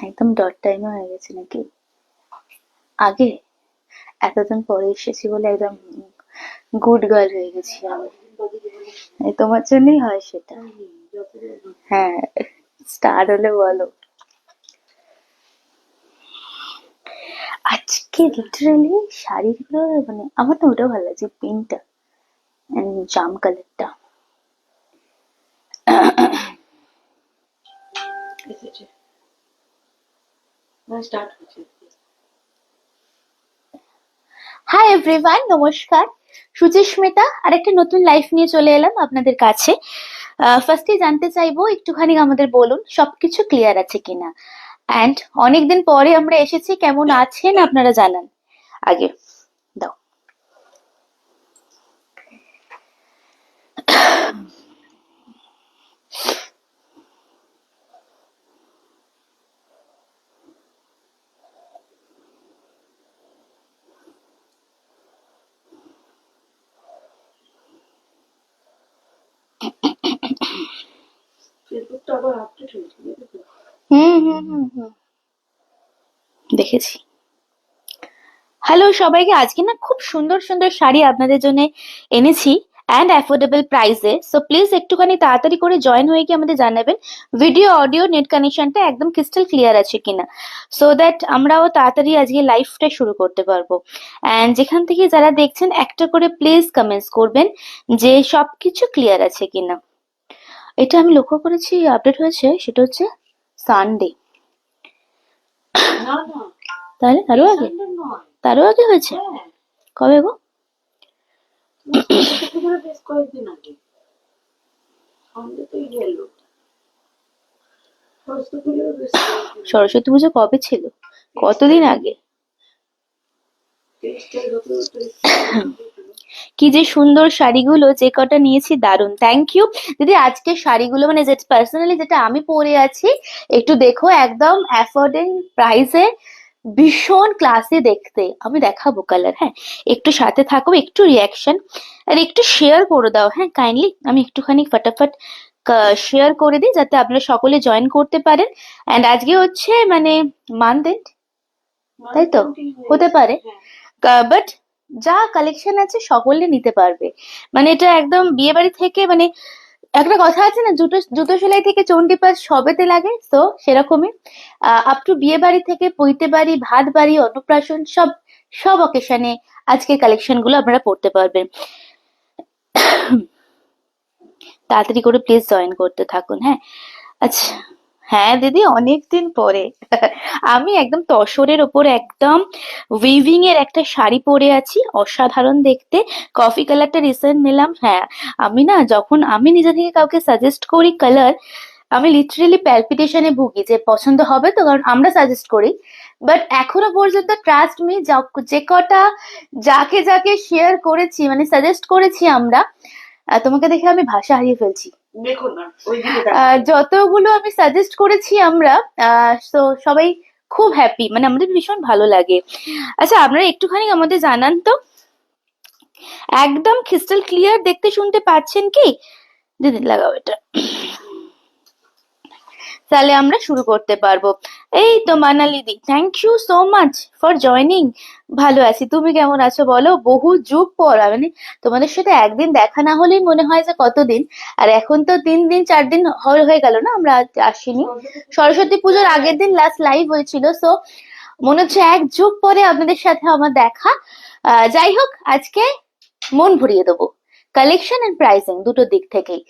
একদম ডট টাইমে হয়ে গেছে নাকি? আগে এতদিন পরে এসেছি বলে একদম গুড গার্ল হয়ে গেছি আমি। এই তোমার জন্যই হয় সেটা। হ্যাঁ, স্টার হলে বলো। আজকে লিটারালি শাড়িগুলো, মানে আমার তো ওটাও ভালো লাগছে, পিঙ্কটা জাম কালারটা। হাই এভরিওয়ান, নমস্কার। সুচিস্মিতা আর একটা নতুন লাইফ নিয়ে চলে এলাম আপনাদের কাছে। ফার্স্টে জানতে চাইবো একটুখানি আমাদের বলুন সবকিছু ক্লিয়ার আছে কিনা, অ্যান্ড অনেকদিন পরে আমরা এসেছি, কেমন আছেন আপনারা জানান আগে। দাও। হুম হুম হুম হুম, দেখেছি। হ্যালো সবাইকে, আজকে না খুব সুন্দর সুন্দর শাড়ি আপনাদের জন্য এনেছি অ্যান্ড অ্যাফোর্ডেবল প্রাইসে। সো প্লিজ একটুখানি তাড়াতাড়ি করে জয়েন হয়ে গিয়ে আমাদের জানাবেন ভিডিও অডিও নেট কানেকশনটা একদম ক্রিস্টাল ক্লিয়ার আছে কিনা, সো দ্যাট আমরাও তাড়াতাড়ি আজকে লাইভটা শুরু করতে পারবো। অ্যান্ড যেখান থেকে যারা দেখছেন একটা করে প্লিজ কমেন্টস করবেন যে সবকিছু ক্লিয়ার আছে কিনা। এটা আমি লক্ষ্য করেছি আপডেট হয়েছে, সেটা হচ্ছে সানডে। তাহলে তারও আগে, তারও আগে হয়েছে? কবে গো? সরস্বতী পুজো কবে ছিল? কতদিন আগে? কি যে সুন্দর শাড়িগুলো, যে কটা নিয়েছি দারুণ, থ্যাংক ইউ দিদি। আজকের শাড়িগুলো মানে যেটা পার্সোনালি যেটা আমি পরে আছি, একটু দেখো, একদম অ্যাফোর্ডিং প্রাইসে, ভীষণ ক্লাসি দেখতে। আমি দেখাবো কালার, হ্যাঁ একটু সাথে থাকো, একটু রিয়াকশন আর একটু শেয়ার করে দাও, হ্যাঁ কাইন্ডলি। আমি একটুখানি ফটাফট শেয়ার করে দিই যাতে আপনারা সকলে জয়েন করতে পারেন। অ্যান্ড আজকে হচ্ছে মানে মান্থ এন্ড, তাই তো হতে পারে, বাট যা কালেকশন আছে সকলে নিতে পারবে। মানে এটা একদম বিয়ে বাড়ি থেকে, মানে একটা কথা আছে না, জুতো জুতো সেলাই থেকে চণ্ডীপাঠ সবেতে লাগে, তো সেরকমই আপ টু বিয়ে বাড়ি থেকে পৈতে বাড়ি, ভাত বাড়ি, অন্নপ্রাশন, সব সব অকেশনে আজকের কালেকশন গুলো আপনারা পড়তে পারবেন। তাড়াতাড়ি করে প্লিজ জয়েন করতে থাকুন, হ্যাঁ। আচ্ছা, হ্যাঁ দিদি অনেকদিন পরে। আমি একদম তসরের ওপর একদম উইভিং এর একটা শাড়ি পরে আছি, অসাধারণ দেখতে। কফি কালারটা রিসেন্ট নিলাম, হ্যাঁ। আমি না যখন আমি নিজে থেকে কাউকে সাজেস্ট করি কালার, আমি লিটারেলি প্যালপিটেশনে ভুগি যে পছন্দ হবে তো, কারণ আমরা সাজেস্ট করি। বাট এখনো পর্যন্ত ট্রাস্ট মি, যে কটা যাকে যাকে শেয়ার করেছি মানে সাজেস্ট করেছি আমরা, তোমাকে দেখে আমি ভাষা হারিয়ে ফেলছি। যতগুলো আমি সাজেস্ট করেছি আমরা, তো সবাই খুব হ্যাপি, মানে আমাদের ভীষণ ভালো লাগে। আচ্ছা আপনারা একটুখানি আমাদের জানান তো, একদম ক্রিস্টাল ক্লিয়ার দেখতে শুনতে পাচ্ছেন কি? দিদি লাগাও এটা, তাহলে আমরা শুরু করতে পারবো। এই তো মানালি দি, thank you so much for joining. ভালো আছি, তুমি কেমন আছো বলো? বহু যুগ পর, মানে তোমাদের সাথে একদিন দেখা না হলেই মনে হয় যে কতদিন। আর এখন তো 3 দিন 4 দিন হয়ে গেল না আমরা আসিনি। সরস্বতী পুজোর আগের দিন লাস্ট লাইভ হয়েছিল, সো মনে হচ্ছে 1 যুগ পরে আপনাদের সাথে আমার দেখা। যাই হোক, আজকে মন ভরিয়ে দেবো কালেকশন এন্ড প্রাইসিং দুটো দিক থেকেই।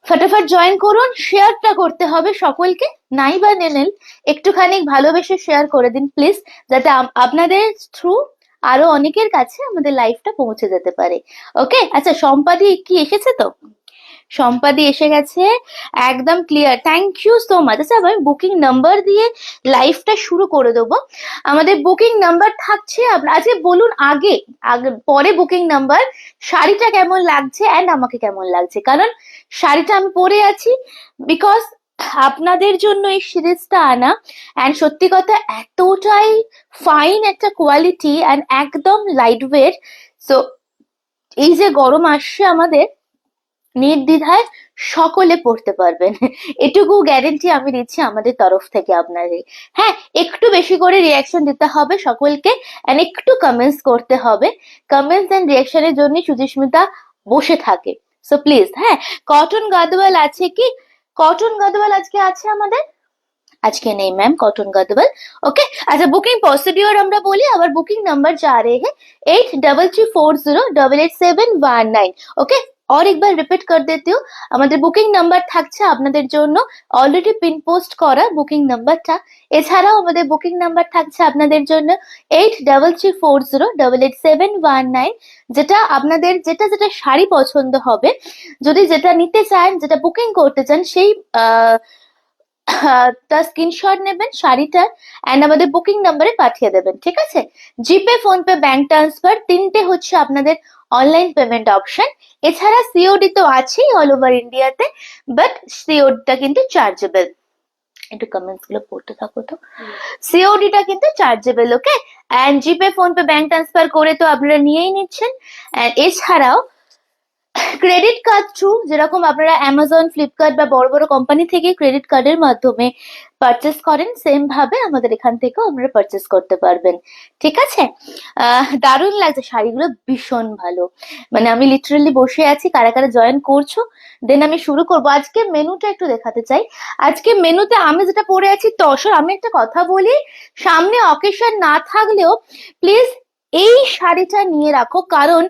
ফটাফট জয়েন করুন, শেয়ারটা করতে হবে সকলকে, নাই বা নেন একটুখানি ভালোবেসে শেয়ার করে দিন প্লিজ, যাতে আপনাদের থ্রু আরো অনেকের কাছে আমাদের লাইফটা পৌঁছে যেতে পারে। ওকে, আচ্ছা সম্পাদি কি এসেছে তো? সম্পাদি এসে গেছে, একদম clear, thank you so much. আচ্ছা আমি বুকিং নাম্বার দিয়ে লাইভটা শুরু করে দেবো। আমাদের বুকিং নাম্বার থাকছে, আজকে বলুন আগে, আগে পরে বুকিং নাম্বার, শাড়িটা কেমন লাগছে অ্যান্ড আমাকে কেমন লাগছে, কারণ শাড়িটা আমি পরে আছি বিকজ আপনাদের জন্য এই সিরিজটা আনা। অ্যান্ড সত্যি কথা এতটাই ফাইন একটা কোয়ালিটি অ্যান্ড একদম লাইট ওয়েট। সো এই যে গরম আসছে আমাদের, নির্দ্বিধায় সকলে পড়তে পারবেন, এটুকু গ্যারেন্টি আমি দিচ্ছি আমাদের তরফ থেকে আপনাদের। হ্যাঁ, একটু বেশি করে রিয়াকশন দিতে হবে সকলকে, এন্ড একটু কমেন্টস করতে হবে। কমেন্টস এন্ড রিয়াকশনের জন্য সুচিস্মিতা বসে থাকে। সো প্লিজ, হ্যাঁ, কটন গাদওয়াল আছে কি? কটন গাদওয়াল আজকে আছে আমাদের? আজকে নেই मैम कॉटन गदवल। ओके, अच्छा बुकिंग प्रोसीड्योर আমরা বলি, আবার বুকিং নাম্বার जा रहे हैं 8334088719। ওকে, और एक बार रिपीट कर देती हूँ, আমাদের বুকিং নাম্বার থাকছে আপনাদের জন্য অলরেডি পিন পোস্ট করা বুকিং নাম্বারটা। এছাড়াও আমাদের বুকিং নাম্বার থাকছে আপনাদের জন্য 8334088719, যেটা আপনাদের যেটা যেটা শাড়ি পছন্দ হবে, যদি যেটা নিতে চান, যেটা বুকিং করতে চান, সেই তার স্ক্রিনশট নেবেন শাড়িটার, এন্ড আমাদের বুকিং নাম্বারে পাঠিয়ে দেবেন। ঠিক আছে? জিপে, ফোন পে, ব্যাংক ট্রান্সফার তিনটে হচ্ছে আপনাদের অনলাইন পেমেন্ট অপশন। এছাড়া সিওডি তো আছেই অল ওভার ইন্ডিয়াতে, বাট সিওডিটা কিন্তু চার্জেবল। একটু কমেন্টস গুলো পড়তে থাকো তো। সিওডিটা কিন্তু chargeable. Okay, and GPay, PhonePe, bank transfer করে তো আপনারা নিয়েই নিচ্ছেন। এছাড়াও ক্রেডিট কার্ড থ্রু, যেরকম আপনারা অ্যামাজন, ফ্লিপকার্ট বা বড় বড় কোম্পানি থেকে ক্রেডিট কার্ডের মাধ্যমে পারচেস করেন, সেম ভাবে আমাদের এখান থেকেও আপনারা পারচেস করতে পারবেন। ঠিক আছে? দারুণ লাগছে শাড়িগুলো, ভীষণ ভালো। মানে আমি লিটারালি বসে আছি, কারা কারা জয়েন করছো, দেন আমি শুরু করব। আজকে মেনুটা একটু দেখাতে চাই। আজকে মেনুতে আমি যেটা পরে আছি তসর। আমি একটা কথা বলি, সামনে অকেশন না থাকলেও প্লিজ এই শাড়িটা নিয়ে রাখো, কারণ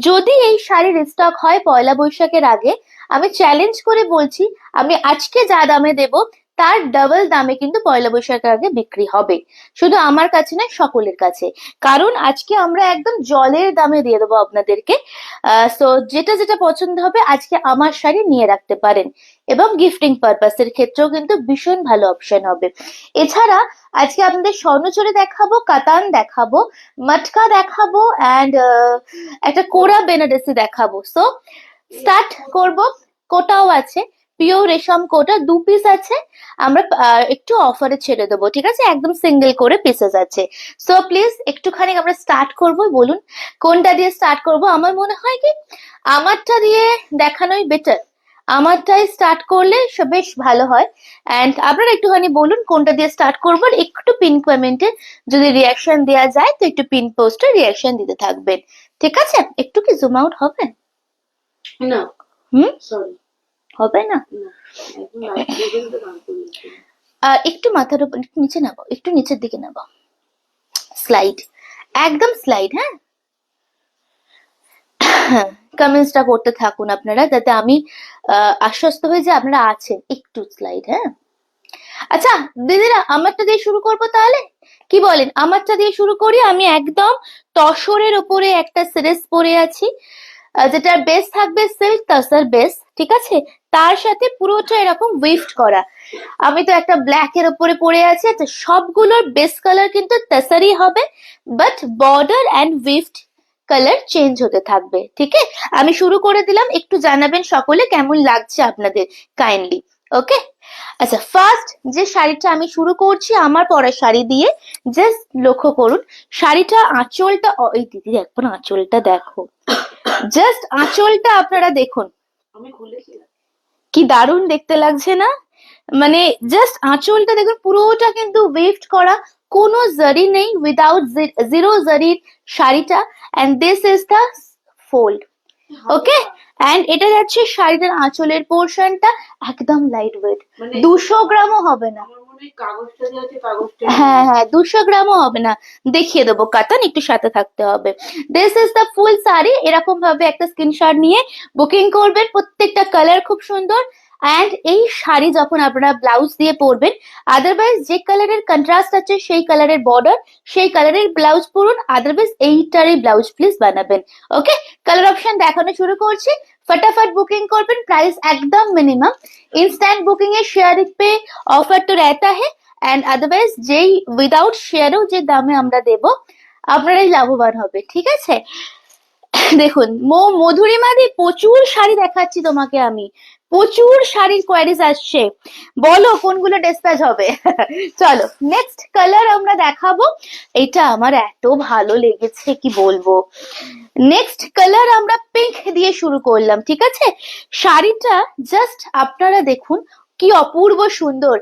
যদি এই শাড়ির স্টক হয় পয়লা বৈশাখের আগে, আমি চ্যালেঞ্জ করে বলছি, আমি আজকে যা দামে দেব তার ডাবল দামে কিন্তু পয়লা বৈশাখের আগে বিক্রি হবে। শুধু আমার কাছে নয়, সকলের কাছে। কারণ আজকে আমরা একদম জলের দামে দিয়ে দেবো আপনাদেরকে। সো যেটা যেটা পছন্দ হবে আজকে আমার শাড়ি নিয়ে রাখতে পারেন, এবং গিফটিং পারপাসের ক্ষেত্রেও কিন্তু ভীষণ ভালো অপশন হবে। এছাড়া আজকে আপনাদের স্বর্ণচুরি দেখাবো, কাতান দেখাবো, মটকা দেখাবো, অ্যান্ড একটা কোরা বেনারসি দেখাবো। সো স্টার্ট করব। কোটাও আছে, পিওর রেশম কোটা 2 পিস আছে, আমরা একটু অফারে ছেড়ে দেবো। ঠিক আছে? একদম সিঙ্গেল করে পিসেস আছে। সো প্লিজ একটুখানি আমরা স্টার্ট করব। বলুন কোনটা দিয়ে স্টার্ট করব? আমার মনে হয় কি আমারটা দিয়ে দেখানোই বেটার। আমারটাই স্টার্ট করলে বেশ ভালো হয়। এন্ড আপনারা একটুখানি বলুন কোনটা দিয়ে স্টার্ট করবো। একটু পিন কমেন্টে যদি রিয়াকশন দেওয়া যায় তো একটু পিন পোস্টে রিয়াকশন দিতে থাকবেন। ঠিক আছে? একটু কি জুম আউট হবে না? সরি, হবে না? একটু মাথার উপর, একটু নিচে নাও, একটু নিচের দিকে নাও, স্লাইড, একদম স্লাইড। হ্যাঁ, কমেন্টসটা করতে থাকুন আপনারা, যাতে আমি আশ্বস্ত হই যে আপনারা আছেন। একটু স্লাইড। হ্যাঁ, আচ্ছা দিদিরা, আমারটা দিয়ে শুরু করবো তাহলে, কি বলেন? আমারটা দিয়ে শুরু করি। আমি একদম তসরের উপরে একটা সিরিজ পরে আছি, যেটার বেস থাকবে সিল্ক তসর বেস। ঠিক আছে? তার সাথে পুরোটা এরকম উইফট করা। আমি তো একটা ব্ল্যাক এর উপরে পরে আছি। আচ্ছা, সবগুলোর বেস কালার কিন্তু তসরই হবে, but border and weft colour change হতে থাকবে। ঠিক আছে? আমি শুরু করে দিলাম, একটু জানাবেন সকলে কেমন লাগছে আপনাদের, কাইন্ডলি। ওকে, আচ্ছা, ফার্স্ট যে শাড়িটা আমি শুরু করছি আমার পরা শাড়ি দিয়ে, জাস্ট লক্ষ্য করুন শাড়িটা আঁচলটা। এই দিদি একবার আঁচলটা দেখো, জাস্ট আঁচলটা আপনারা দেখুন, আমি খুলেছিলাম, কি দারুণ দেখতে লাগছে না? মানে জাস্ট আঁচলটা দেখুন, পুরোটা কিন্তু ওয়েভড করা, কোনো জারি নেই, উইদাউট জিরো জারির শাড়িটা। And this is the fold. Okay, and এটা যাচ্ছে শাড়িটার আঁচলের পোর্শনটা, একদম লাইট ওয়েট, 200 গ্রামও হবে না। হ্যাঁ হ্যাঁ, 200 গ্রামও হবে না। দেখিয়ে দেবো কাতান, একটু সাথে থাকতে হবে। This is the full sari. এরকম ভাবে একটা স্ক্রিনশট নিয়ে বুকিং করবেন। প্রত্যেকটা কালার খুব সুন্দর। অ্যান্ড এই শাড়ি যখন আপনারা ব্লাউজ দিয়ে পরবেন, আদারওয়াইজ যে কালারের কন্ট্রাস্ট আছে সেই কালারের বর্ডার, সেই কালারের ব্লাউজ পরুন, আদারওয়াইজ এইটারই ব্লাউজ প্লিজ বানাবেন। ওকে, কালার অপশন দেখানো শুরু করছি। फटाफट बुकिंग করবেন, প্রাইস একদম মিনিমাম। ইনস্ট্যান্ট বুকিং এ শেয়ারিং পে অফার তো रहता है, এন্ড আদারওয়াইজ যেই উইদাউট শেয়ারও যে দামে আমরা দেব আপনারাই লাভবান হবে। ঠিক আছে? দেখুন মধুরিমাদি, প্রচুর শাড়ি দেখাচ্ছি তোমাকে আমি, প্রচুর শাড়ির কোয়ারিজ আসছে, বলো কোনগুলো ডিসপ্যাচ হবে। চলো নেক্সট কালার আমরা দেখাবো। এটা আমার এত ভালো লেগেছে কি বলবো। নেক্সট কালার আমরা পিঙ্ক দিয়ে শুরু করলাম, ঠিক আছে। শাড়িটা জাস্ট আপনারা দেখুন কি অপূর্ব সুন্দর।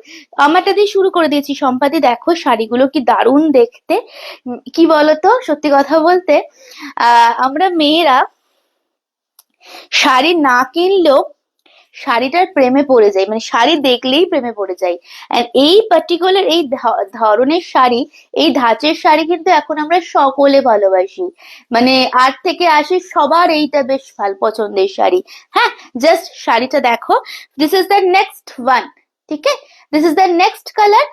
আমারটা দিয়ে শুরু করে দিয়েছি, সম্পাদি দেখো শাড়িগুলো কি দারুণ দেখতে। কি বলতো, সত্যি কথা বলতে আমরা মেয়েরা শাড়ি না কিনলেও শাড়িটার প্রেমে পড়ে যাই, মানে শাড়ি দেখলেই প্রেমে পড়ে যাই। আর এই পার্টিকুলার এই ধরনের শাড়ি, এই ধাঁচের শাড়ি কিন্তু এখন আমরা সকলে ভালোবাসি, মানে 8 থেকে 80 সবার এইটা বেশ ভালো পছন্দের শাড়ি। হ্যাঁ, জাস্ট শাড়িটা দেখো, this is the next one, ঠিক আছে। This is the next colour.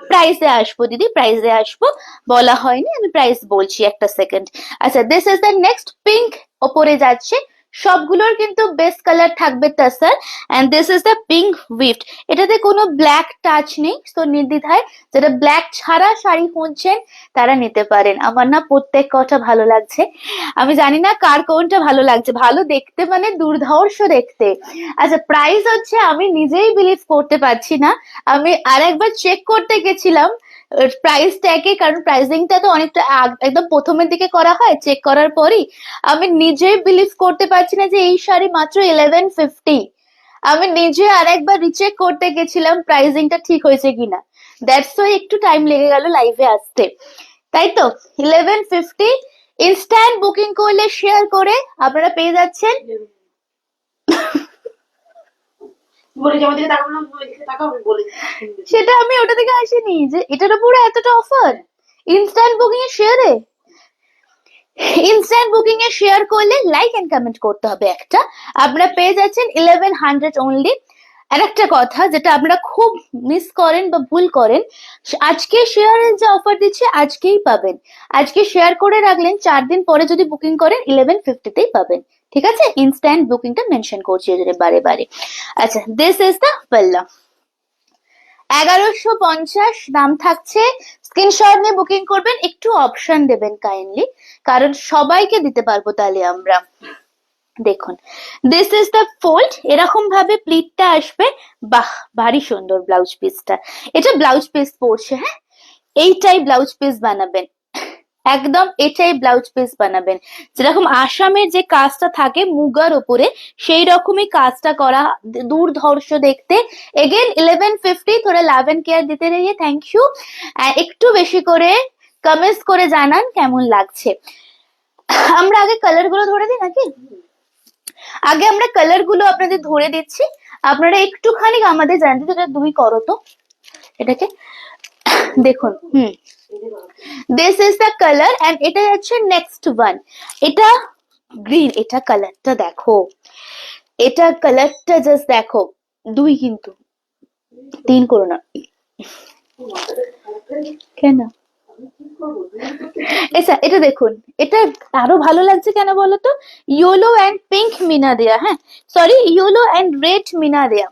প্রাইসে আসবো দিদি, প্রাইসে আসবো, বলা হয়নি, আমি প্রাইস বলছি একটা সেকেন্ড। আচ্ছা, this is the next pink, ওপরে যাচ্ছে। সবগুলোর কিন্তু বেস্ট কালার থাকবে tussar, and this is the pink weft. এটাতে কোনো ব্ল্যাক টাচ নেই, তো নির্দ্বিধায় যারা ব্ল্যাক ছাড়া শাড়ি খুঁজছেন তারা নিতে পারেন। আমার না প্রত্যেক কটা ভালো লাগছে, আমি জানি না কার কোনটা ভালো লাগছে। ভালো দেখতে মানে দুর্ধর্ষ দেখতে। আচ্ছা, প্রাইস হচ্ছে আমি নিজেই বিলিভ করতে পারছি না। আমি আরেকবার চেক করতে গেছিলাম প্রাইস ট্যাগে, কারণ প্রাইসিংটা তো অনেকটা একদম প্রথমের দিকে করা হয়, চেক করার পরই আমি নিজেই বিলিভ করতে পারছি না যে এই শাড়ি মাত্র 1150। আমি নিজে আরেকবার রিচেক করতে গেছিলাম প্রাইসিংটা ঠিক হয়েছে কিনা, দ্যাটস ওয়াই একটু টাইম লেগে গেল লাইভে আসতে, তাই তো। 1150 ইনস্ট্যান্ট বুকিং করলে শেয়ার করে আপনারা পেয়ে যাচ্ছেন। সেটা আমি ওটা থেকে আসিনি যে এটার উপরে এতটা অফার ইনস্ট্যান্ট বুকিং এর শেয়ারে। ইনস্ট্যান্ট বুকিং এ শেয়ার করলে লাইক এন্ড কমেন্ট করতে হবে একটা, আপনারা পেয়ে যাচ্ছেন 1100 অনলি। আর একটা কথা যেটা আপনারা খুব মিস করেন বা ভুল করেন, আজকে শেয়ারের যে অফার দিচ্ছে আজকেই পাবেন। আজকে শেয়ার করে রাখলেন, 4 দিন পরে যদি বুকিং করেন 1150তেই পাবেন, ঠিক আছে। ইনস্ট্যান্ট বুকিংটা মেনশন করছি বারে বারে। আচ্ছা, দিস ইজ দ্য পাল্লা, 1150 দাম থাকছে। স্ক্রিনশট নিয়ে বুকিং করবেন, একটু অপশন দেবেন কাইন্ডলি, কারণ সবাইকে দিতে পারবো তাহলে আমরা। দেখুন, দিস ইজ দ্য ফোল্ড, এরকম ভাবে প্লিটটা আসবে। বাহ, ভারী সুন্দর ব্লাউজ পিসটা। এটা ব্লাউজ পিস পড়ছে, হ্যাঁ এইটাই ব্লাউজ পিস বানাবেন, একদম এটাই ব্লাউজ পিস বানাবেন। যেরকম আসামের যে কাজটা থাকে মুগার উপরে, সেই রকমই কাজটা করা, দুর্ধর্ষ দেখতে। এগেন 1150, থোড়া লাভ এন্ড কেয়ার দিতে রইয়ে, থ্যাংক ইউ। একটু বেশি করে কমেন্টস করে জানান কেমন লাগছে। আমরা আগে কালার গুলো ধরে দিই নাকি? আগে আমরা কালার গুলো আপনাদের ধরে দিচ্ছি, আপনারা একটুখানি আমাদের জানতে, যেটা 2 করো তো এটাকে দেখুন। This is the colour, and এটা হচ্ছে নেক্সট ওয়ান। এটা গ্রিন, এটা কালারটা দেখো, এটা কালারটা জাস্ট দেখো। 2 কিন্তু 3 করো না কেন? আচ্ছা, এটা দেখুন, এটা আরো ভালো লাগছে কেন বলতো, ইয়েলো এন্ড পিঙ্ক মিনা দেয়া, হ্যাঁ sorry, yellow and red meena দেয়া,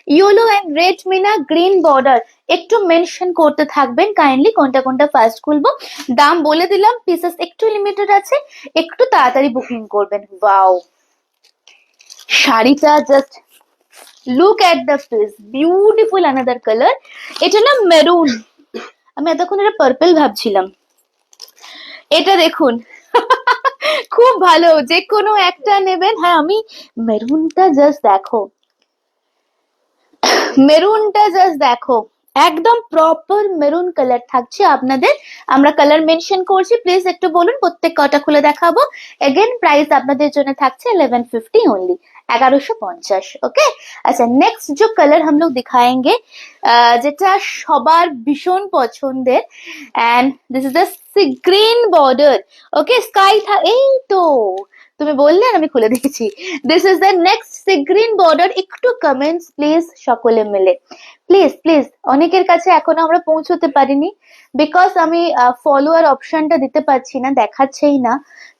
yellow and red meena, green border. একটু মেনশন করতে থাকবেন কাইন্ডলি কোনটা কোনটা ফার্স্ট খুলবো। দাম বলে দিলাম, পিসেস একটু লিমিটেড আছে, একটু তাড়াতাড়ি বুকিং করবেন। ওয়াও, শাড়িটা just look at the piece, beautiful another colour. এটা না মেরুন, আমি এতক্ষণ এটা পার্পল ভাবছিলাম। এটা দেখুন, খুব ভালো, যে কোনো একটা নেবেন। হ্যাঁ, আমি মেরুনটা জাস্ট দেখো, মেরুনটা জাস্ট দেখো, একদম প্রপার মেরুন কালার থাকছে আপনাদের। আমরা কালার মেনশন করছি, প্লিজ একটু বলুন, প্রত্যেক কটা খুলে দেখাবো। এগেন প্রাইস আপনাদের জন্য থাকছে 1150 ओनली, 1150। ओके, अच्छा नेक्स्ट जो कलर हम लोग दिखाएंगे, যেটা সবার ভীষণ পছন্দের, and this is the green border. Okay, sky এই তো তুমি বললে আমি খুলে দিয়েছি। This is the next sea green border. একটু কমেন্টস প্লিজ সকলে মিলে, প্লিজ প্লিজ। অনেকের কাছে এখনো আমরা পৌঁছতে পারিনি, বিকজ আমি ফলোয়ার অপশনটা দিতে পারছি না, দেখাচ্ছেই না।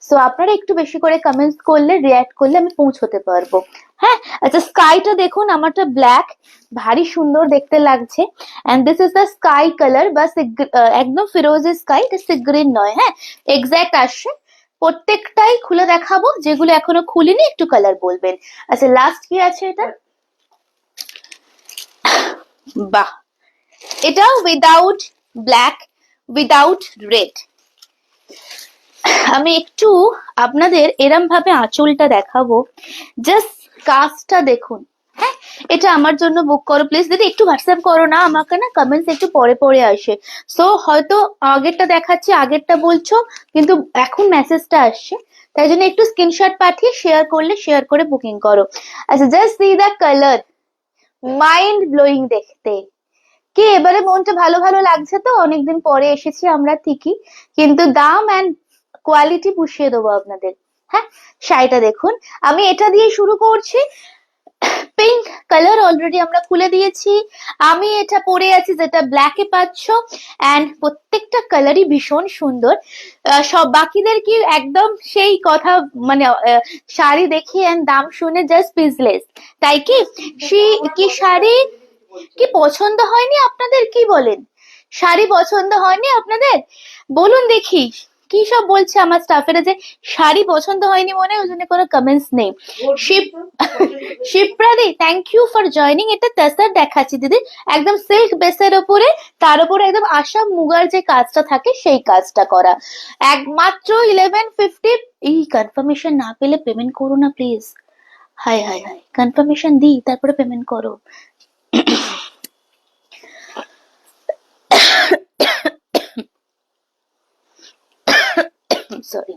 সো আপনারা একটু বেশি করে কমেন্টস করলে, রিয়াক্ট করলে আমি পৌঁছতে পারবো। হ্যাঁ, আচ্ছা স্কাইটা দেখুন, আমারটা ব্ল্যাক, ভারী সুন্দর দেখতে লাগছে। And this is the sky colour, বা একদম ফিরোজি স্কাই, এটা সি গ্রিন নয়, হ্যাঁ এক্স্যাক্ট আসছে। প্রত্যেকটাই খুলে দেখাবো, যেগুলো এখনো খুলিনি একটু কালার বলবেন। আচ্ছা, লাস্ট কি আছে এটা? বাহ, এটা উইদাউট ব্ল্যাক, উইদাউট রেড। আমি একটু আপনাদের এরম ভাবে আঁচলটা দেখাবো, জাস্ট কাজটা দেখুন। হ্যাঁ, এটা আমার জন্য বুক করো প্লিজ দিদি, একটু হোয়াটসঅ্যাপ করো না আমাকে, না কমেন্টস একটু পরে পরে আসে। সো হয়তো আগেরটা দেখাচ্ছি, আগেরটা বলছো, কিন্তু এখন মেসেজটা আসছে, তাই জন্য একটু স্ক্রিনশট পাঠিয়ে শেয়ার করলে শেয়ার করে বুকিং করো। আচ্ছা, just see the colour, mind blowing দেখতে। কি এবারে মনটা ভালো ভালো লাগছে তো? অনেকদিন পরে এসেছি আমরা ঠিকই, কিন্তু দাম অ্যান্ড কোয়ালিটি পুষিয়ে দেবো আপনাদের। হ্যাঁ, শাড়িটা দেখুন, আমি এটা দিয়ে শুরু করছি। পিঙ্ক কালার অলরেডি আমরা খুলে দিয়েছি। আমি এটা পরে আছি যেটা ব্ল্যাকে পাচ্ছ, অ্যান্ড প্রত্যেকটা কালারই ভীষণ সুন্দর। সব বাকিদের কি একদম সেই কথা, মানে শাড়ি দেখে অ্যান্ড দাম শুনে জাস্ট স্পিচলেস, তাই কি? কি শাড়ি কি পছন্দ হয়নি আপনাদের? কি বলেন, শাড়ি পছন্দ হয়নি আপনাদের? বলুন দেখি, কি সব বলছে আমার স্টাফেরা যে শাড়ি পছন্দ হয়নি, মনে হয় ওই জন্য কোনো কমেন্টস নেই। শিপ্রাদি, থ্যাংক ইউ ফর জয়নিং। এটা তাসার দেখাচ্ছি দিদি, একদম সিল্ক বেসের ওপরে, তার উপরে একদম আসাম মুগার যে কাজটা থাকে সেই কাজটা করা, একমাত্র 1150। এই কনফার্মেশন না পেলে পেমেন্ট করো না please. High high high, confirmation দিই তারপরে পেমেন্ট করো। Sorry,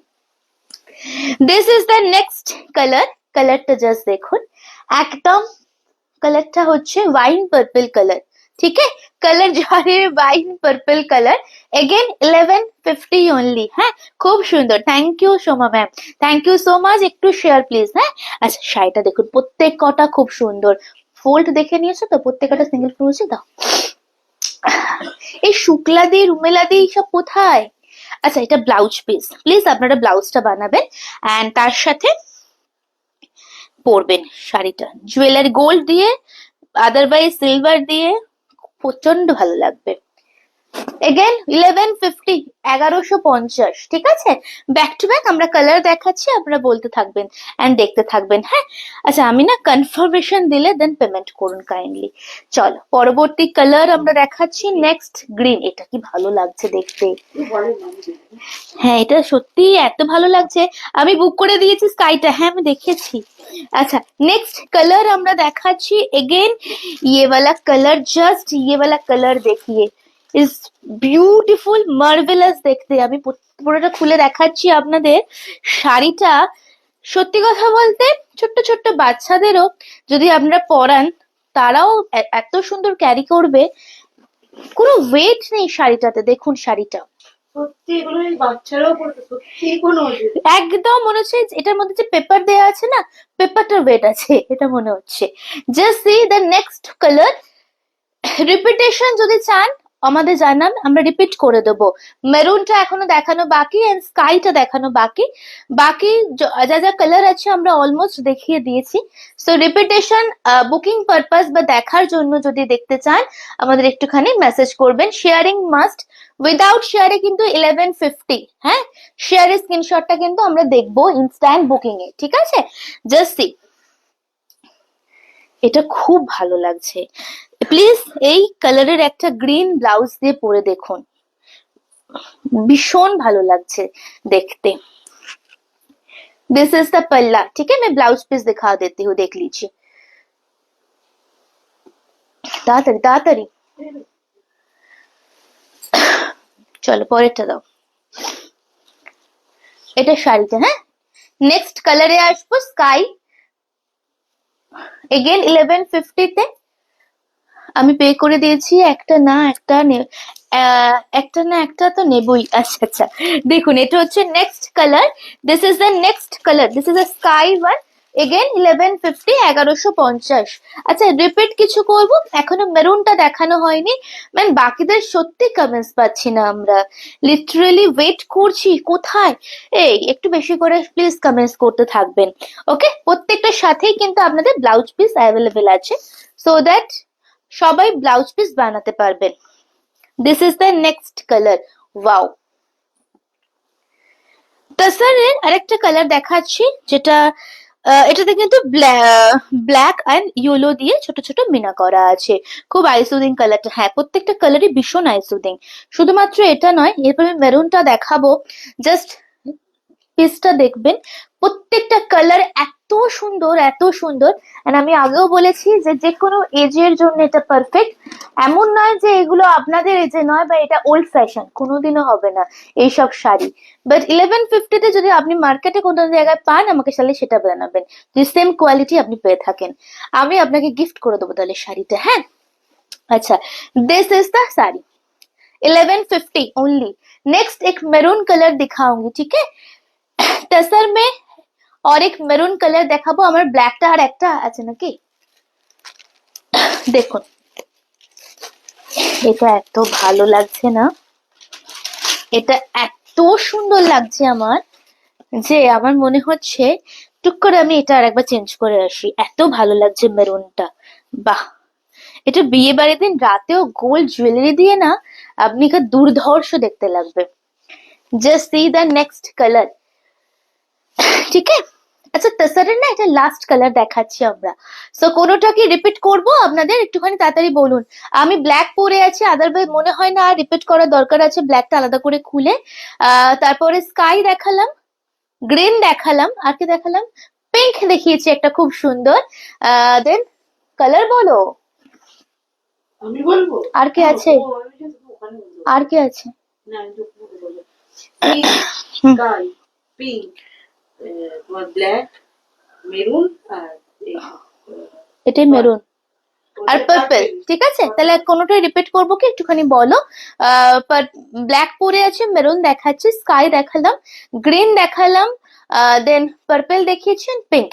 this is the next colour. কালারটা জাস্ট দেখুন, একদম কালারটা হচ্ছে ওয়াইন পার্পল কালার। ঠিক আছে, কালার যা রে wine purple colour. Again 1150 only. হ্যাঁ, খুব সুন্দর, thank you Soma ma'am, thank you so much. একটু শেয়ার প্লিজ। হ্যাঁ, আচ্ছা, শাড়িটা দেখুন, প্রত্যেক কটা খুব সুন্দর। ফোল্ড দেখে নিয়েছো তো? প্রত্যেক কটা সিঙ্গেল ফোল্ড দাও। এই শুক্লাদি রুমেলাদি সব কোথায়? আচ্ছা, এটা ব্লাউজ পিস, প্লিজ আপনারা ব্লাউজটা বানাবেন অ্যান্ড তার সাথে পরবেন শাড়িটা জুয়েলারি গোল্ড দিয়ে, আদারওয়াইজ সিলভার দিয়ে, প্রচন্ড ভালো লাগবে। এগেন 1150, 1150। ঠিক আছে, ব্যাক টু ব্যাক আমরা কালার দেখাচ্ছি, আপনারা বলতে থাকবেন এন্ড দেখতে থাকবেন। হ্যাঁ, আচ্ছা, আমি না কনফার্মেশন দিলে দেন পেমেন্ট করুন কাইন্ডলি। চলো, পরবর্তী কালার আমরা দেখাচ্ছি, নেক্সট গ্রিন। এটা কি ভালো লাগছে দেখতে। হ্যাঁ, এটা সত্যি এত ভালো লাগছে, আমি বুক করে দিয়েছি স্কাইটা। হ্যাঁ, আমি দেখেছি। আচ্ছা, নেক্সট কালার আমরা দেখাচ্ছি। এগেন ये वाला कलर, जस्ट ये वाला कलर देखिए, ইজ বিউটিফুল মার্ভেলাস দেখতে। আমি পুরোটা খুলে দেখাচ্ছি আপনাদের। শাড়িটা সত্যি কথা বলতে ছোট্ট ছোট্ট বাচ্চাদেরও যদি আপনারা পরান, তারাও এত সুন্দর ক্যারি করবে, কোনো ওয়েট নেই শাড়িটাতে। দেখুন শাড়িটা সত্যি, এগুলো বাচ্চারাও পড়তে সত্যি কোনো একদম মনে হচ্ছে এটার মধ্যে যে পেপার দেওয়া আছে না, পেপারটার ওয়েট আছে এটা মনে হচ্ছে। Just see the next colour. Repetition যদি চান আমাদের জানান, আমরা রিপিট করে দেবো। মেরুনটা এখনো দেখানো বাকি এন্ড স্কাইটা দেখানো বাকি। বাকি যা যা কালার আছে আমরা অলমোস্ট দেখিয়ে দিয়েছি। সো রিপিটেশন বুকিং পারপাস বা দেখার জন্য যদি দেখতে চান, আমাদের একটুখানি মেসেজ করবেন। শেয়ারিং মাস্ট, উইদাউট শেয়ারে কিন্তু 1150। হ্যাঁ, শেয়ারের স্ক্রিনশটটা কিন্তু আমরা দেখবো ইনস্ট্যান্ট বুকিং এ। ঠিক আছে, জাস্ট সি, এটা খুব ভালো লাগছে। প্লিজ এই কালারের একটা গ্রিন ব্লাউজ দিয়ে পরে দেখুন, ভীষণ ভালো লাগছে দেখতে। दिस इज द पल्ला। ठीक है, मैं ब्लाउज पीस दिखा देती हूँ, देख लीजिए। তাড়াতাড়ি তাড়াতাড়ি, চলো পরেরটা দাও। এটা শাড়িটা। হ্যাঁ, নেক্সট কালারে আসবো, স্কাই। এগেন 1150 তে আমি পে করে দিয়েছি। একটা না একটা তো নেবই। আচ্ছা আচ্ছা, দেখুন এটা হচ্ছে next colour. This is the next colour, this is a sky one. Again 1150, 1150। আচ্ছা, রিপিট কিছু করবো, এখনো মেরুনটা দেখানো হয়নি। মানে বাকিদের সত্যি কমেন্টস পাচ্ছি না আমরা, লিটারেলি ওয়েট করছি কোথায়। এই একটু বেশি করে প্লিজ কমেন্টস করতে থাকবেন। ওকে, প্রত্যেকটার সাথেই কিন্তু আপনাদের ব্লাউজ পিস অ্যাভেলেবেল আছে, সো দ্যাট সবাই ব্লাউজ পিস বানাতে পারবেন। This is the next colour. Wow, তাসারের আরেকটা কালার দেখাচ্ছি, যেটা এটাতে কিন্তু ব্ল্যাক অ্যান্ড ইয়েলো দিয়ে ছোট ছোট মিনা করা আছে। খুব আইসুদিং কালারটা, হ্যাঁ প্রত্যেকটা কালারই ভীষণ আইসুদিং। শুধুমাত্র এটা নয়, এরপরে মেরুনটা দেখাবো। জাস্ট পিসটা দেখবেন, প্রত্যেকটা কালার এত সুন্দর এত সুন্দর। And আমি আগেও বলেছি যে যে কোনো এজের জন্য এটা পারফেক্ট। এমন নয় যে এগুলো আপনাদের এজে নয় বা এটা ওল্ড ফ্যাশন, কোনোদিনও হবে না এইসব শাড়ি। বাট 1150-তে যদি আপনি মার্কেটে কোনো জায়গায় পান, আমাকে তাহলে সেটা জানাবেন যে সেম কোয়ালিটি আপনি পেয়ে থাকেন। আমি আপনাকে গিফট করে দেবো তাহলে শাড়িটা, হ্যাঁ। अच्छा, this is the sari 1150 only. Next एक मैरून कलर दिखाऊंगी, ठीक है। टसर में और एक মেরুন কালার দেখাবো। আমার ব্ল্যাকটা আর একটা আছে নাকি, দেখুন এটা এত ভালো লাগছে না, এটা এত সুন্দর লাগছে আমার, যে আমার মনে হচ্ছে টুক করে আমি এটা আর একবার চেঞ্জ করে আসি, এত ভালো লাগছে মেরুনটা। বাহ, এটা বিয়ে বাড়ির দিন রাতেও গোল্ড জুয়েলারি দিয়ে না আপনি দুর্ধর্ষ দেখতে লাগবে। Just see the next colour, ঠিক আছে। আচ্ছা, তসরের না এটা লাস্ট কালার দেখাচ্ছি আমরা। সো কোনোটা কি রিপিট করব আপনাদের, একটুখানি তাড়াতাড়ি বলুন। আমি ব্ল্যাক পরে আছি, আদারওয়াইজ মনে হয় না আর রিপিট করার দরকার আছে, ব্ল্যাকটা আলাদা করে খুলে। তারপরে স্কাই দেখালাম, গ্রিন দেখালাম, আর কি দেখালাম, পিঙ্ক দেখিয়েছি একটা খুব সুন্দর। দেন কালার বলো, আমি বলবো আর কি আছে, আমি just ওখানে বলবো। আর কি আছে। না আমি তো ওখানে বলবো। স্কাই, পিঙ্ক, তোমার ব্ল্যাক, মেরুন আর এটাই মেরুন আর পার্পল, ঠিক আছে। তাহলে কোনোটাই রিপিট করবো কি একটুখানি বলো। ব্ল্যাক পরে আছে, মেরুন দেখাচ্ছি, স্কাই দেখালাম, গ্রিন দেখালাম, দেন পার্পল দেখিয়েছেন, পিঙ্ক।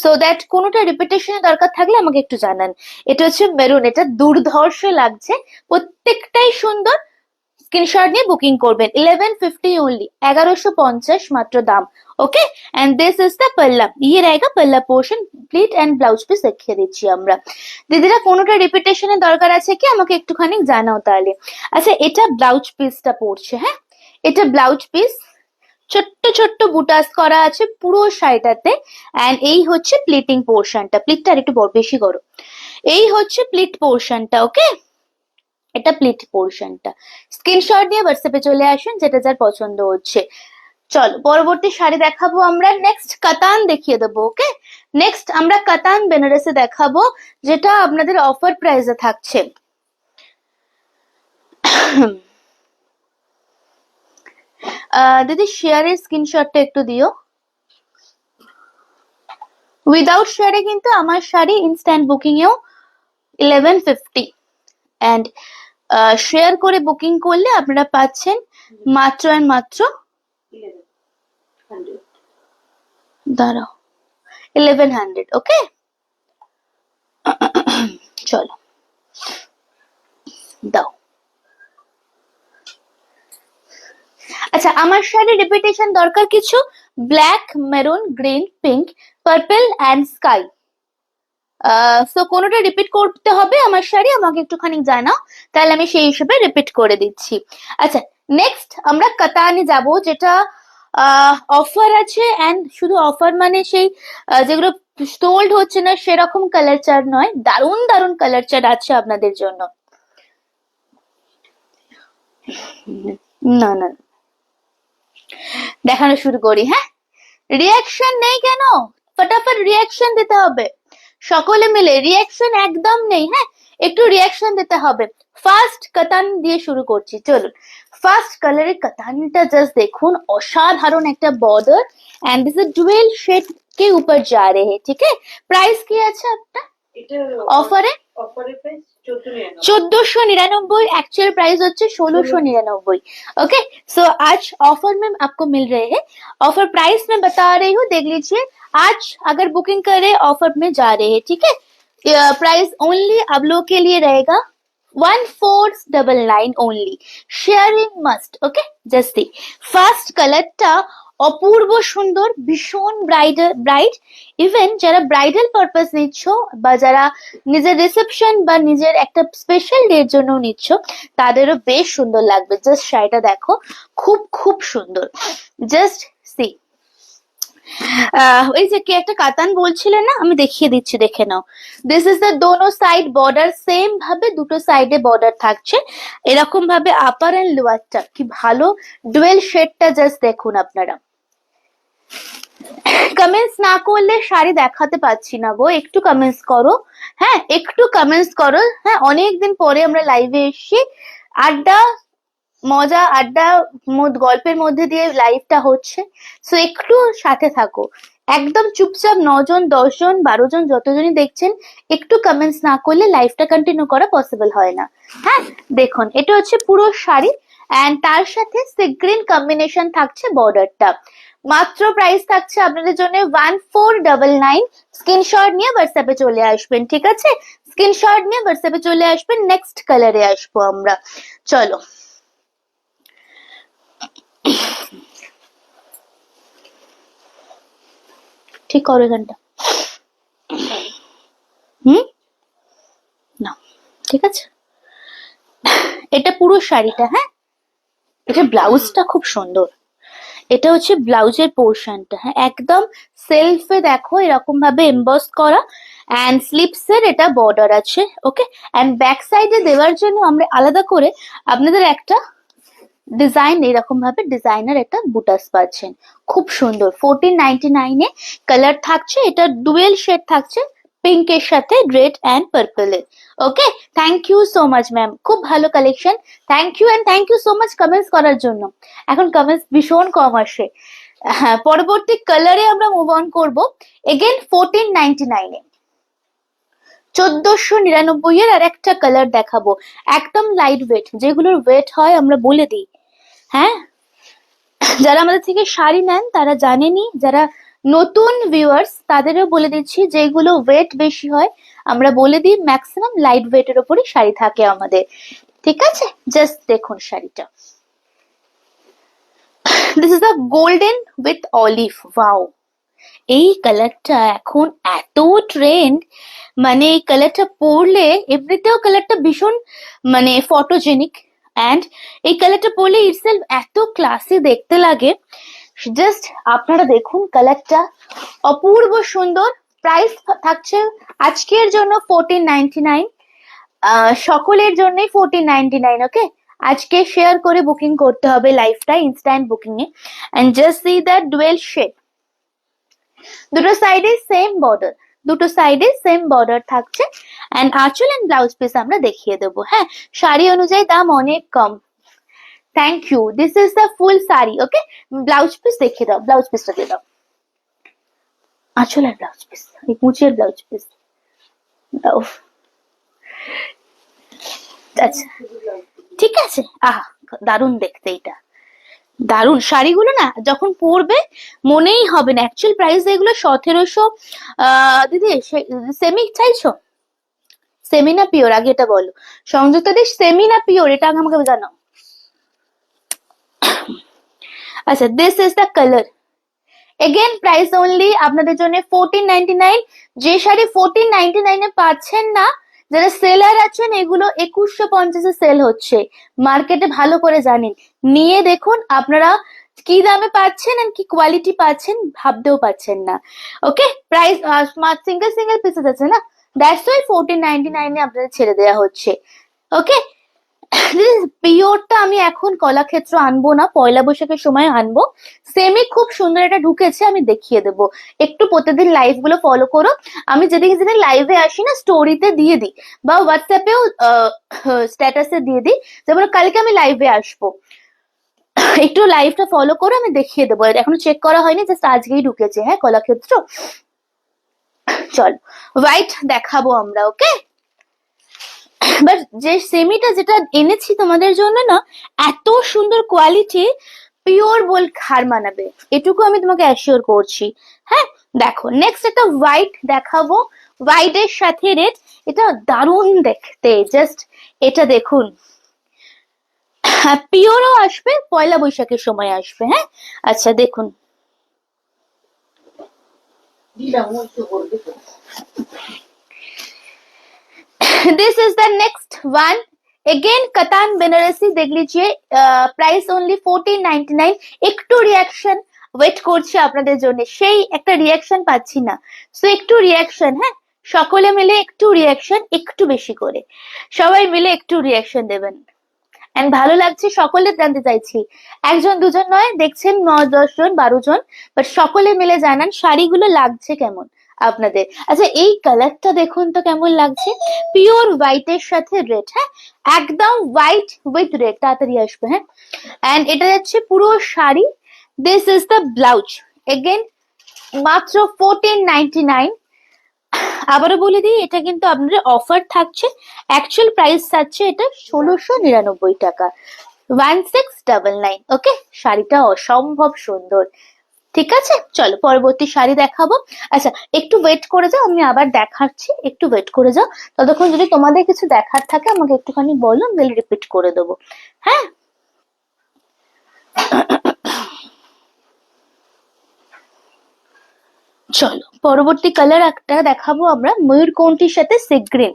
সো দ্যাট কোনোটা রিপিটেশনের দরকার থাকলে আমাকে একটু জানান। এটা হচ্ছে মেরুন, এটা দুর্ধর্ষ লাগছে, প্রত্যেকটাই সুন্দর। স্ক্রিনশট নিয়ে বুকিং করবেন। 1150 ओनली, 1150 মাত্র দাম। ওকে, एंड दिस इज द पल्ला, ये रहेगा पल्ला portion. Pleat and blouse piece দেখিয়ে দিচ্ছি আমরা। দিদিরা কোনোটা রিপিটেশনের দরকার আছে কি আমাকে একটুখানি জানাও তাহলে। আচ্ছা, এটা ব্লাউজ পিসটা পড়ছে, হ্যাঁ এটা ব্লাউজ পিস, ছোট্ট ছোট্ট বুটাস করা আছে পুরো শাড়িটাতে। এন্ড এই হচ্ছে প্লিটিং পোর্শনটা, প্লিটটা আর একটু বড় বেশি করো। এই হচ্ছে প্লিট পোর্শনটা, ওকে। এটা প্লিট পোর্শনটা। স্ক্রিনশট নিয়ে হোয়াটসঅ্যাপে চলে আসুন যেটা যার পছন্দ হচ্ছে। চলো পরবর্তী শাড়ি দেখাবো আমরা। নেক্সট কাতান দেখিয়ে দেবো, ওকে। নেক্সট আমরা কাতান বেনারসে দেখাবো, যেটা আপনাদের অফার প্রাইসে থাকছে। দিদি শেয়ারের স্ক্রিনশটটা একটু দিও। উইদাউট শেয়ারে কিন্তু আমার শাড়ি ইনস্ট্যান্ট বুকিং এও 1150, এন্ড শেয়ার করে বুকিং করলে আপনারা পাচ্ছেন মাত্র আর মাত্র 1100। দাঁড়াও 1100, ওকে। চলো দাও। আচ্ছা, আমার শাড়ি রিপিটেশন দরকার কিছু, black, maroon, green, pink, purple and sky. So কোনোটা রিপিট করতে হবে আমার শাড়ি, আমাকে একটুখানি জানাও, তাহলে আমি সেই হিসেবে রিপিট করে দিচ্ছি। আচ্ছা, নেক্সট আমরা কাতানে যাব, যেটা অফার আছে। এন্ড শুধু অফার মানে সেই যেগুলো সোল্ড হচ্ছে না সেরকম কালার চার্ট নয়, দারুণ দারুণ কালার চার্ট আছে আপনাদের জন্য। না না, দেখানো শুরু করি, হ্যাঁ। রিয়াকশন নেই কেন, ফটাফট রিয়াকশন দিতে হবে সকলে মিলে। রিয়াকশন একদম নেই, হ্যাঁ একটু রিয়াকশন দিতে হবে। ফার্স্ট কাতান দিয়ে শুরু করছি, চলুন। ফার্স্ট কালারের কাতানটা জাস্ট দেখুন, অসাধারণ একটা border and this dual shade के ऊपर जा रहे हैं, ठीक है। प्राइस কি আছে আপনার এটা অফারে? অফারে প্রাইস 1499। 1499, एक्चुअल प्राइस হচ্ছে 1699। ओके, सो आज ऑफर में आपको मिल रहे हैं। ऑफर प्राइस में बता रही हूँ, देख लीजिए। आज अगर बुकिंग करे ऑफर में जा रहे हैं, ठीक है। प्राइस ओनली आप लोग के लिए रहेगा 1499 only. Sharing must, okay. Just first কালারটা অপূর্ব সুন্দর, ভীষণ ব্রাইট। ইভেন যারা ব্রাইডাল পারপাস নিচ্ছ বা যারা নিজের রিসেপশন বা নিজের একটা স্পেশাল ডে এর জন্য নিচ্ছ, তাদেরও বেশ সুন্দর লাগবে। জাস্ট শাড়িটা দেখো, খুব খুব সুন্দর। জাস্ট সি, ওই যে কি একটা কাতান বলছিলেন না, আমি দেখিয়ে দিচ্ছি, দেখে নাও। দিস ইজ দ্য দোনো সাইড বর্ডার, সেম ভাবে দুটো সাইডে বর্ডার থাকছে এরকম ভাবে। আপার এন্ড লোয়ারটা কি ভালো, ডুয়েল শেডটা জাস্ট দেখুন আপনারা। কমেন্টস না করলে শাড়ি দেখাতে পাচ্ছি না গো, একটু কমেন্টস করো। হ্যাঁ, একটু কমেন্টস করো। হ্যাঁ, অনেকদিন পরে আমরা লাইভে এসেছি, আড্ডা মজা আড্ডা গল্পের মধ্যে দিয়ে লাইভটা হচ্ছে, সো একটু সাথে থাকো। একদম চুপচাপ 9 জন 10 জন 12 জন যতজনই দেখছেন, একটু কমেন্টস না করলে লাইভটা কন্টিনিউ করা পসিবল হয় না। হ্যাঁ, দেখুন এটা হচ্ছে পুরো শাড়ি, এন্ড তার সাথে সিগ্রিন কম্বিনেশন থাকছে বর্ডারটা। মাত্র প্রাইস থাকছে আপনাদের জন্য 1499। স্ক্রিনশট নিয়ে হোয়াটসঅ্যাপে চলে আসবেন, ঠিক আছে? স্ক্রিনশট নিয়ে হোয়াটসঅ্যাপে চলে আসবেন। নেক্সট কালারে আসবো আমরা, চলো। ঠিক করো এখানটা, না ঠিক আছে। এটা পুরো শাড়িটা, হ্যাঁ, এটা ব্লাউজটা খুব সুন্দর। এটা হচ্ছে ব্লাউজের পোর্শনটা, হ্যাঁ, একদম সেলফে দেখো এরকম ভাবে এমবস করা, এন্ড স্লিপস এর এটা বর্ডার আছে, ওকে। এন্ড ব্যাক সাইডে দেওয়ার জন্য আমরা আলাদা করে আপনাদের একটা ডিজাইন, এরকম ভাবে ডিজাইনার একটা বুটাস পাচ্ছেন, খুব সুন্দর। 1499 কালার থাকছে, এটা ডুয়েল শেড থাকছে, পিঙ্কের সাথে রেড অ্যান্ড পার্পলের। Okay, thank you so much ma'am, খুব ভালো collection. Thank you, and thank you so much comments করার জন্য। এখন কমেন্টস ভীষণ কম আসে। হ্যাঁ, পরবর্তী কালারে আমরা মুভ অন করবো। এগেন 1499 1499 এর আর একটা কালার দেখাবো, একদম লাইট ওয়েট, যেগুলোর ওয়েট হয় আমরা বলে দিই। হ্যাঁ, যারা আমাদের থেকে শাড়ি নেন তারা জানেনই, যারা নতুন ভিউয়ার্স তাদেরও বলে দিচ্ছি, যেগুলো ওয়েট বেশি হয় আমরা বলে দিই, ম্যাক্সিমাম লাইট ওয়েটের ওপরই শাড়ি থাকে আমাদের, ঠিক আছে? জাস্ট দেখুন শাড়িটা, this is a golden with olive, wow. এই কালারটা এখন এত ট্রেন্ড, মানে এই কালারটা পরলে এমনিতেও কালারটা ভীষণ মানে ফটোজেনিক, অ্যান্ড এই কালারটা পরলে ইটসেলফ এত ক্লাসি দেখতে লাগে। জাস্ট আপনারা দেখুন কালারটা, অপূর্ব সুন্দর। প্রাইস থাকছে আজকের জন্য 1499, সকলের জন্যই 1499, ওকে। আজকে শেয়ার করে বুকিং করতে হবে লাইভটা, ইনস্ট্যান্ট বুকিং এ। And just see that dual shade, দুটো সাইডে সেম বর্ডার, দুটো সাইডে সেম বর্ডার থাকছে, and anchal and blouse piece আমরা দেখিয়ে দেবো। হ্যাঁ, শাড়ি অনুযায়ী দাম অনেক কম। Thank you, this is the full sari, okay. Blouse piece দেখিয়ে দাও, ব্লাউজ পিসটা দিয়ে দাও, আঁচল আর ব্লাউজ পিস, এই কুচির ব্লাউজ পিস দাও। আচ্ছা ঠিক আছে, আহ দারুণ দেখতে, এটা দারুণ। শাড়িগুলো না যখন পরবে মনেই হবে না, অ্যাকচুয়াল প্রাইস এগুলো 1700। দিদি সেমি চাইছো, সেমি না পিওর, আগে এটা বলো সংযুক্তা দেশ, সেমি না পিওর এটা আগে আমাকে জানাও। আচ্ছা, this is the colour. Again price only আপনাদের জন্য 1499। যে শাড়ি 1499 পাচ্ছেন না, যারা সেলার আছেন, এগুলো 2150 সেল হচ্ছে মার্কেটে, ভালো করে জানেন, নিয়ে দেখুন আপনারা কি দামে পাচ্ছেন আর কি কোয়ালিটি পাচ্ছেন, ভাবতেও পাচ্ছেন না। ওকে, প্রাইস সিঙ্গেল সিঙ্গেল পিসেস আছে না, দ্যাটস ওয়াই 1499 আপনাদের ছেড়ে দেওয়া হচ্ছে। ওকে, পিওরটা আমি এখন কলাক্ষেত্র আনবো না, পয়লা বৈশাখের সময় আনবো। সেমি খুব সুন্দর এটা ঢুকেছে, আমি দেখিয়ে দেবো। একটু প্রতিদিন লাইভ গুলো ফলো করো, আমি যেদিন যেদিন লাইভে আসি না স্টোরিতে দিয়ে দিই, বা হোয়াটসঅ্যাপেও স্ট্যাটাসে দিয়ে দিই, যেমন কালকে আমি লাইভে আসবো, একটু লাইভটা ফলো করো, আমি দেখিয়ে দেবো। এখনো চেক করা হয়নি, জাস্ট আজকেই ঢুকেছে। হ্যাঁ, কলাক্ষেত্র। চলো হোয়াইট দেখাবো আমরা, ওকে। বাট যে সেমিটা যেটা এনেছি তোমাদের জন্য না, এত সুন্দর কোয়ালিটি, পিওর বল হার মানাবে, এটুকু আমি তোমাকে অ্যাসিওর করছি। হ্যাঁ, দেখো নেক্সট একটা হোয়াইট দেখাবো, হোয়াইট এর সাথে রেড, এটা দারুণ দেখতে, জাস্ট এটা দেখুন। হ্যাঁ, পিওরও আসবে, পয়লা বৈশাখের সময় আসবে। হ্যাঁ, আচ্ছা দেখুন, this is the next one. Again katan Banarasi देख लीजिए, प्राइस ओनली 1499। একটু রিয়াকশন ওয়েট করছি আপনাদের জন্য, সেই একটা রিয়াকশন পাচ্ছি না। সো একটু রিয়াকশন, হ্যাঁ, সকলে মিলে একটু রিয়াকশন, একটু বেশি করে সবাই মিলে একটু রিয়াকশন দেবেন। এন্ড ভালো লাগছে সকলে জানতে চাইছি, একজন দুজন নয়, দেখছেন 9 10 জন 12 জন, বাট সকলে মিলে জানান শাড়িগুলো লাগছে কেমন আপনাদের। আচ্ছা এই কালারটা দেখুন তো কেমন লাগছে, পিওর হোয়াইটের সাথে রেড, হ্যাঁ একদম হোয়াইট উইথ রেড, তাড়াতাড়ি আসবে, হ্যাঁ। এন্ড এটা যাচ্ছে পুরো sari, this is the blouse, again মাত্র 1499। আবারও বলে দিই, এটা কিন্তু আপনাদের অফার থাকছে, অ্যাকচুয়াল প্রাইস থাকছে এটা 1699 টাকা, 1699। ওকে, শাড়িটা অসম্ভব সুন্দর। ঠিক আছে, চলো পরবর্তী শাড়ি দেখাবো। আচ্ছা একটু ওয়েট করে যাও, আমি আবার দেখাচ্ছি, একটু ওয়েট করে যাও। ততক্ষণ যদি তোমাদের কিছু দেখার থাকে আমাকে একটুখানি বলো, আমি রিপিট করে দেবো, হ্যাঁ। চলো পরবর্তী কালার একটা দেখাবো আমরা, ময়ূরকণ্ঠীর সাথে সি গ্রিন।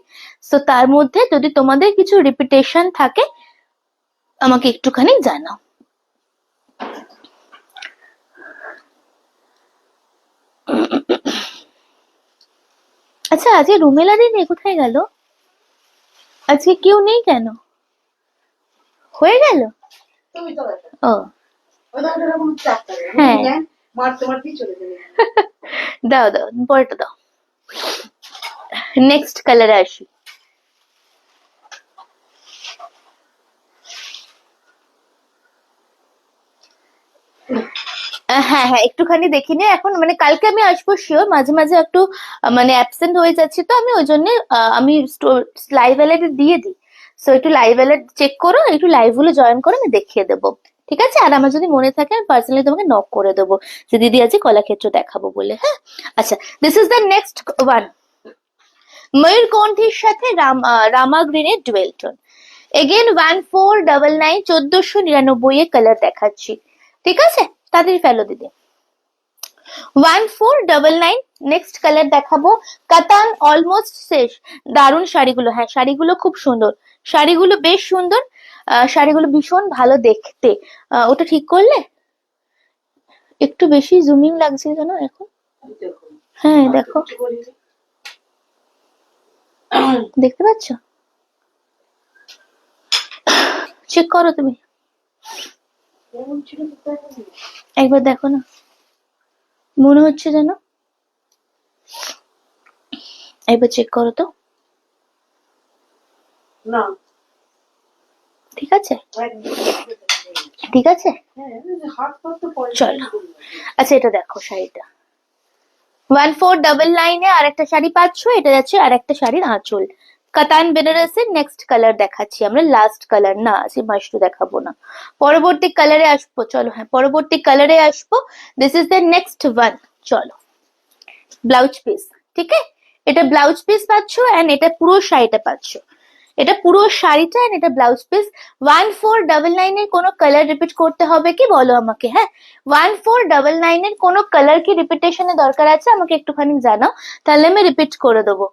সো তার মধ্যে যদি তোমাদের কিছু রিপিটেশন থাকে আমাকে একটুখানি জানাও। আচ্ছা আজকে রুমেলাদি নেই, কোথায় গেল? আজকে কেউ নেই কেন? হয়ে গেল? তুমি তো দেখো ও ওই দেখো এরকম চাপটা হ্যাঁ। মারতে মারতেই চলে গেলে। দাও দাও, পরেরটা দাও। নেক্সট কালারে আসি। হ্যাঁ হ্যাঁ একটুখানি দেখি নে এখন, মানে কালকে আমি আসবো শিওর, মাঝে মাঝে একটু মানে অ্যাবসেন্ট হয়ে যাচ্ছি, তো আমি ওই জন্য আমি লাইভ অ্যালার্ট দিয়ে দিই। সো একটু লাইভ অ্যালার্ট চেক করো, একটু লাইভ গুলো জয়েন করে আমি দেখিয়ে দেবো, ঠিক আছে? আর আমার যদি মনে থাকে আমি পার্সোনালি তোমাকে নক করে দেবো যে দিদি আজকে কলাক্ষেত্র দেখাবো বলে, হ্যাঁ। আচ্ছা this is the next one, ময়ূরকণ্ঠীর সাথে রামা গ্রিনের ডুয়েল টোন, এগেন 1499, 1499 এ কালার দেখাচ্ছি, ঠিক আছে? তাড়াতাড়ি ফেলো দিদি। 1499 নেক্সট কালার দেখাবো, কাতান অলমোস্ট শেষ। দারুণ শাড়িগুলো, হ্যাঁ শাড়িগুলো খুব সুন্দর, শাড়িগুলো বেশ সুন্দর, শাড়িগুলো ভীষণ ভালো দেখতে। ওটা ঠিক করলে? একটু বেশি জুমিং লাগছে কেন এখন? হ্যাঁ দেখো, দেখতে পাচ্ছ? চেক করো তুমি, একবার দেখো না, মনে হচ্ছে যেন, একবার চেক করো তো। না ঠিক আছে, ঠিক আছে, হাত পা তো পয়সা চলো। আচ্ছা এটা দেখো শাড়িটা, 1499 এ আরেকটা শাড়ি পাচ্ছ, এটা যাচ্ছে আরেকটা শাড়ির আঁচল, কাতান বেনারসের। নেক্সট কালার দেখাচ্ছি আমরা, লাস্ট কালার না, আজকে মাসরু দেখাবো না, পরবর্তী কালারে আসবো। চলো হ্যাঁ পরবর্তী কালারে আসবো, this is the next one. চলো ব্লাউজ পিস, ঠিক আছে, এটা ব্লাউজ পিস পাচ্ছ এন্ড এটা পুরো শাড়িটা পাচ্ছ, এটা পুরো শাড়িটা এন্ড এটা ব্লাউজ পিস। 1499 এর কোনো কালার রিপিট করতে হবে কি বলো আমাকে, হ্যাঁ 1499 এর কোনো কালার কি রিপিটেশনের দরকার আছে আমাকে একটুখানি জানাও, তাহলে আমি রিপিট করে দেবো।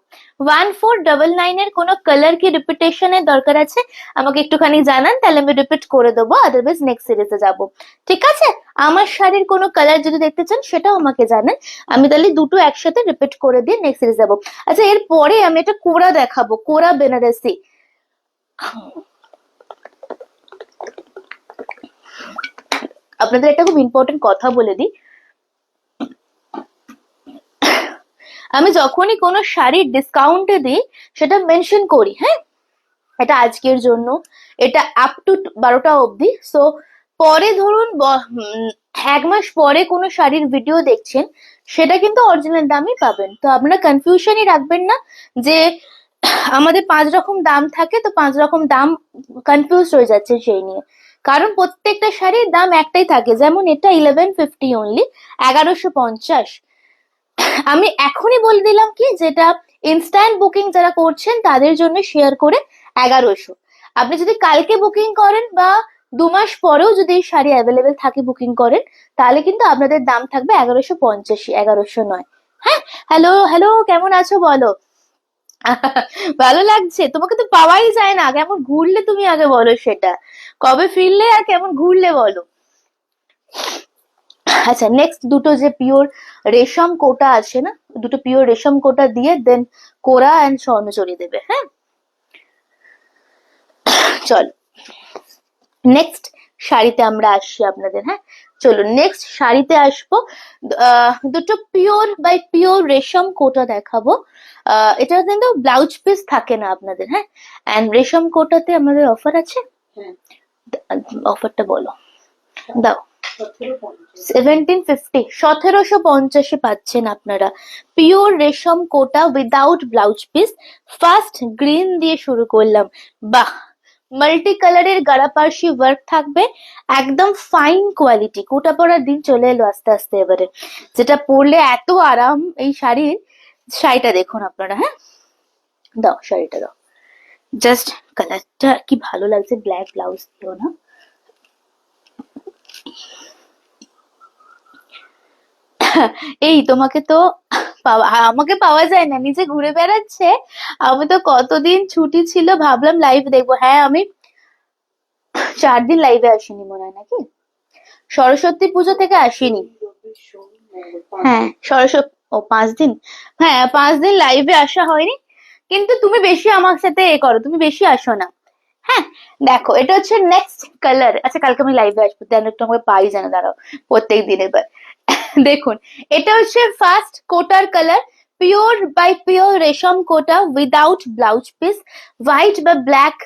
1499 এর কোনো কালার কি রিপিটেশনের দরকার আছে আমাকে একটুখানি জানান, তাহলে আমি রিপিট করে দেবো, আদারওয়াইজ নেক্সট সিরিজে যাব, ঠিক আছে? আমার শাড়ির কোনো কালার যদি দেখতে চান সেটাও আমাকে জানান, আমি তাহলে দুটো একসাথে রিপিট করে দিয়ে নেক্সট সিরিজ যাবো। আচ্ছা এরপরে আমি একটা কোরা দেখাবো, কোরা বেনারসি। আপনাদের একটা খুব ইম্পর্টেন্ট কথা বলে দিই, আমি যখনই কোনো শাড়ির ডিসকাউন্টে দিই সেটা মেনশন করি, হ্যাঁ এটা আজকের জন্য, এটা আপ টু 12টা অবধি। সো পরে ধরুন 1 মাস পরে কোনো শাড়ির ভিডিও দেখছেন, সেটা কিন্তু অরিজিনাল দামই পাবেন। তো আপনারা কনফিউশনই রাখবেন না যে আমাদের 5 রকম দাম থাকে, তো 5 রকম দাম কনফিউজ হয়ে যাচ্ছে সেই নিয়ে, কারণ প্রত্যেকটা শাড়ির দাম একটাই থাকে, যেমন এটা 1150 অনলি, 1150। আমি এখনই বলে দিলাম কি, যেটা ইনস্ট্যান্ট বুকিং যারা করছেন তাদের জন্য শেয়ার করে 1100। আপনি যদি কালকে বুকিং করেন বা 2 মাস পরেও যদি এই শাড়ি অ্যাভেলেবেল থাকে বুকিং করেন, তাহলে কিন্তু আপনাদের দাম থাকবে 1150, 1100 নয়, হ্যাঁ। হ্যালো হ্যালো, কেমন আছো বলো? ভালো লাগছে? তোমাকে তো পাওয়াই যায় না, কেমন ঘুরলে তুমি আগে বলো সেটা, কবে ফিরলে আর কেমন ঘুরলে বলো। আচ্ছা, নেক্সট দুটো যে পিওর রেশম কোটা আছে না, দুটো পিওর রেশম কোটা দিয়ে দেন কোরা অ্যান্ড স্বর্ণচুরি দেবে। হ্যাঁ, চলো নেক্সট শাড়িতে আমরা আসছি আপনাদের। হ্যাঁ, চলো নেক্সট শাড়িতে আসবো। দুটো পিওর বাই পিওর রেশম কোটা দেখাবো। এটা কিন্তু ব্লাউজ পিস থাকে না আপনাদের। হ্যাঁ, এন্ড রেশম কোটাতে আমাদের অফার আছে। হ্যাঁ, অফারটা বলো, দাও। 1750 1750, 1750 পাচ্ছেন আপনারা পিওর রেশম Kota without blouse piece. First green দিয়ে শুরু করলাম। বাহ, মাল্টি কালারের গাড়াপার্সি ওয়ার্ক থাকবে, একদম ফাইন কোয়ালিটি। কোটা পরার দিন চলে এলো আস্তে আস্তে এবারে, যেটা পরলে এত আরাম এই শাড়ির। শাড়িটা দেখুন আপনারা। হ্যাঁ, দাও শাড়িটা দাও। জাস্ট কালারটা কি ভালো লাগছে, ব্ল্যাক ব্লাউজ দিও না। এই তোমাকে তো আমাকে পাওয়া যায় না, নিজে ঘুরে বেড়াচ্ছে। আমি তো কতদিন ছুটি ছিল, ভাবলাম লাইভ দেখবো। হ্যাঁ, আমি 4 দিন লাইভে আসিনি মনে হয়, নাকি সরস্বতী পুজো থেকে আসিনি। হ্যাঁ, সরস্বতী, ও 5 দিন। হ্যাঁ, 5 দিন লাইভে আসা হয়নি, কিন্তু তুমি বেশি আমার সাথে এ করো, তুমি বেশি আসো না। হ্যাঁ, দেখো এটা হচ্ছে নেক্সট কালার। আচ্ছা, কালকে আমি লাইভে আসবো, দেন একটু আমাকে পাই যেন, দাঁড়াও প্রত্যেক দিন এবার। দেখুন, এটা হচ্ছে ফার্স্ট কোটার কালার, পিওর বাই পিওর রেশম Kota without blouse piece. White বা ব্ল্যাক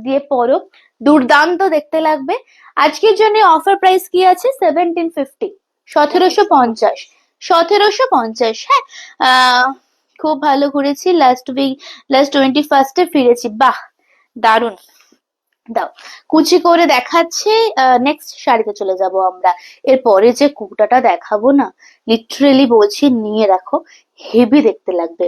দিয়ে পরো, দুর্দান্ত দেখতে লাগবে। আজকের জন্য অফার প্রাইস কি আছে? 1750, 1750, 1750। হ্যাঁ, আহ খুব ভালো ঘুরেছি লাস্ট উইক, লাস্ট 21 ফিরেছি। বাহ, দারুন। দাও, কুচি করে দেখাচ্ছে। নেক্সট শাড়িতে চলে যাব আমরা। এরপরে যে কুর্তাটা দেখাবো না, লিটারেলি বলছি নিয়ে রাখো, হেভি দেখতে লাগবে।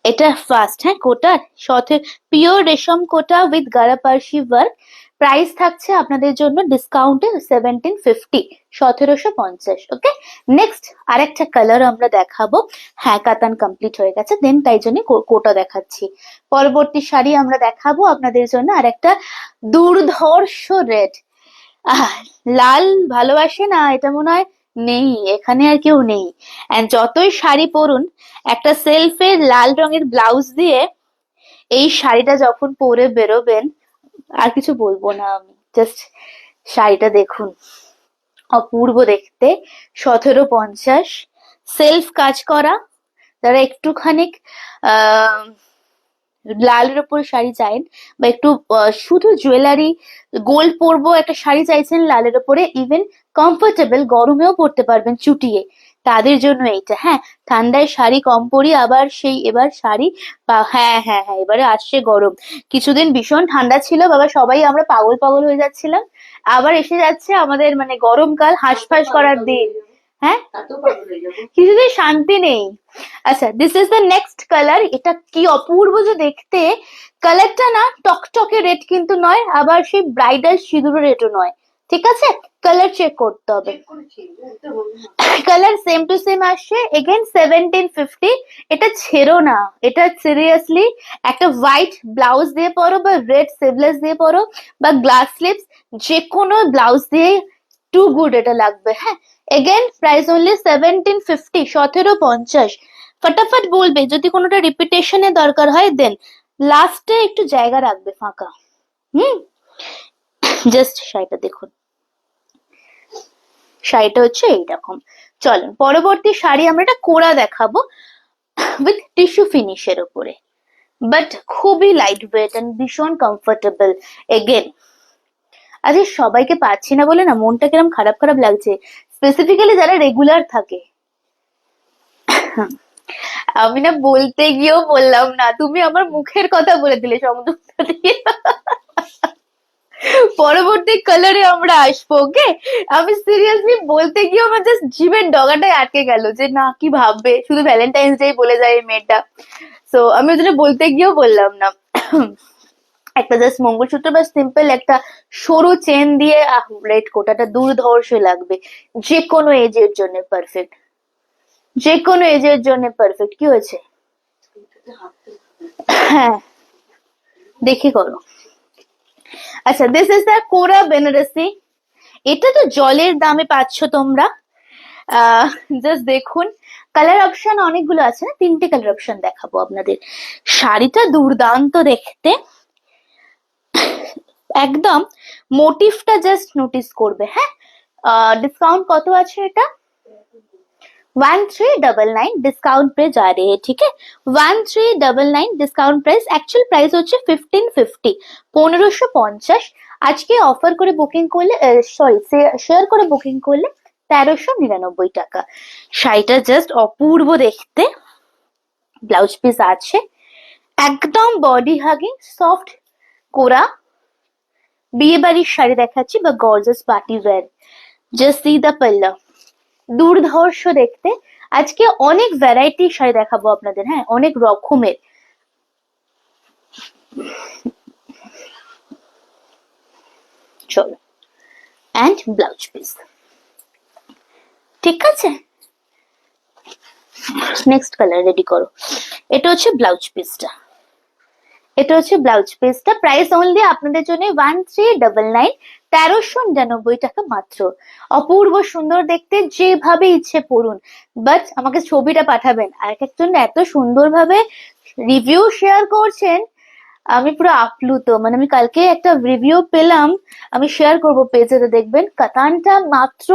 এটা ফার্স্ট, হ্যাঁ, কোটার সাথে পিওর রেশম কোটা উইথ গারাপার্সি ওয়ার্ক। প্রাইস থাকছে আপনাদের জন্য ডিসকাউন্টে 1750, 1750। ওকে, নেক্সট আরেকটা কালার আমরা দেখাবো। হ্যাঁ, কাতান কমপ্লিট হয়ে গেছে, দেন তাই জন্য কোটা দেখাচ্ছি। পরবর্তী শাড়ি আমরা দেখাবো আপনাদের জন্য আরেকটা দুর্ধর্ষ রেড। আহ, লাল ভালোবাসে না এটা মনে হয় নেই, এখানে আর কেউ নেই। And যতই শাড়ি পরুন, একটা সেলফে লাল রঙের ব্লাউজ দিয়ে এই শাড়িটা যখন পরে বেরোবেন, আর কিছু বলবো না আমি, জাস্ট শাড়িটা দেখুন, অপূর্ব দেখতে। 1750, সেলফ কাজ করা। যারা একটুখানি আহ লালের ওপর শাড়ি চাইন, বা একটু শুধু জুয়েলারি গোল্ড পরবো একটা শাড়ি চাইছেন লালের ওপরে, ইভেন কমফোর্টেবল, গরমেও পরতে পারবেন চুটিয়ে, তাদের জন্য এইটা। হ্যাঁ, ঠান্ডায় শাড়ি কম পরি, আবার সেই এবার শাড়ি হ্যাঁ হ্যাঁ হ্যাঁ, এবারে আসছে গরম। কিছুদিন ভীষণ ঠান্ডা ছিল বাবা, সবাই আমরা পাগল পাগল হয়ে যাচ্ছিলাম। আবার এসে যাচ্ছে আমাদের মানে গরমকাল, হাঁসফাঁস করার দিন। হ্যাঁ, তাতেও পাগল হয়ে যাবো। কিছুতেই শান্তি নেই। আচ্ছা, this is the next colour. এটা কি অপূর্ব যে দেখতে। কালারটা না টকটকে রেড কিন্তু নয়, আবার সেই ব্রাইডাল সিঁদুর রেডও নয়। ঠিক আছে, কালার চেক করতে হবে। চেক করেছি, বলতে বলবো না। কালার সেম টু সেম আসছে, এগেন 1750। এটা ছেড়ো না, এটা সিরিয়াসলি একটা হোয়াইট ব্লাউজ দিয়ে পরো, বা রেড স্লিভলেস দিয়ে পরো, বা গ্লাস স্লিভস, যে কোনো ব্লাউজ দিয়ে টু গুড এটা লাগবে। হ্যাঁ, এগেন প্রাইস অনলি 1750, 1750। ফটাফট বলবে, যদি কোনোটা রিপিটেশনে দরকার হয় দেন লাস্টে একটু জায়গা রাখবে ফাঁকা। হুম, জাস্ট শাড়িটা দেখুন, শাড়িটা হচ্ছে এইরকম। চলেন পরবর্তী শাড়ি আমরা একটা কোরা দেখাবো উইথ টিস্যু ফিনিশের উপরে, বাট খুবই লাইট ওয়েট এন্ড ভীষণ কমফোর্টেবল। এগেন আজকে সবাইকে পাচ্ছি না বলে না মনটা কিরম খারাপ খারাপ লাগছে, স্পেসিফিক্যালি যারা রেগুলার থাকে। আমি না বলতে গিয়েও বললাম না, তুমি আমার মুখের কথা বলে দিলে সমুদ্র দিয়ে। পরবর্তী কালারে আমরা আসবো। ওকে, আমি সিরিয়াসলি বলতে গিয়ে আমার জাস্ট জিভের ডগাটাই আটকে গেল, যে না কি ভাববে, শুধু ভ্যালেন্টাইন্স ডে বলে যায় এই মেয়েটা। সো আমি ওই জন্য বলতে গিয়েও বললাম না। একটা জাস্ট মঙ্গলসূত্র বা সিম্পল একটা সরু চেন দিয়ে রেড কোটাটা দুর্ধর্ষ লাগবে, যে কোনো এজের জন্য পারফেক্ট, যে কোনো এজের জন্য পারফেক্ট। কি হয়েছে? হ্যাঁ, দেখি করো। আচ্ছা, দিস ইজ দ্য কোরা বেনারসি। এটা তো জলের দামে পাচ্ছ তোমরা। জাস্ট দেখুন, কালার অপশন অনেকগুলো আছে না, 3টে কালার অপশন দেখাবো আপনাদের। শাড়িটা দুর্দান্ত দেখতে, একদম মোটিভটা জাস্ট নোটিস করবে। হ্যাঁ, डिस्काउंट কত আছে এটা? 1399 डिस्काउंट पे जा रहे हैं, ठीक है। 1399 ডিসকাউন্ট প্রাইস, অ্যাকচুয়াল প্রাইস হচ্ছে 1550, 1550। আজকে অফার করে বুকিং করলে, সরি শেয়ার করে বুকিং করলে 1399 টাকা। শাড়িটা জাস্ট অপূর্ব দেখতে, ব্লাউজ পিস আছে, একদম বডি হাগিং সফট কোরা বিয়ে বাড়ির শাড়ি দেখাচ্ছি বা gorgeous party wear. Just see the পাল্লা, দুর্ধর্ষ দেখতে। আজকে অনেক ভ্যারাইটির শাড়ি দেখাবো আপনাদের, হ্যাঁ অনেক রকমের। চলো, অ্যান্ড ব্লাউজ পিস, ঠিক আছে। নেক্সট কালার রেডি করো। এটা হচ্ছে ব্লাউজ পিসটা, এটা হচ্ছে ব্লাউজ পিসটা। প্রাইস অনলি আপনাদের জন্য 1399, 1399 টাকা মাত্র। অপূর্ব সুন্দর দেখতে, যেভাবে ইচ্ছে পড়ুন, বাট আমাকে ছবিটা পাঠাবেন। আর এক একজন এত সুন্দরভাবে রিভিউ শেয়ার করছেন, আমি পুরো আপ্লুত। মানে আমি কালকে একটা রিভিউ পেলাম, আমি শেয়ার করবো পেজে, দেখবেন। কাতানটা মাত্র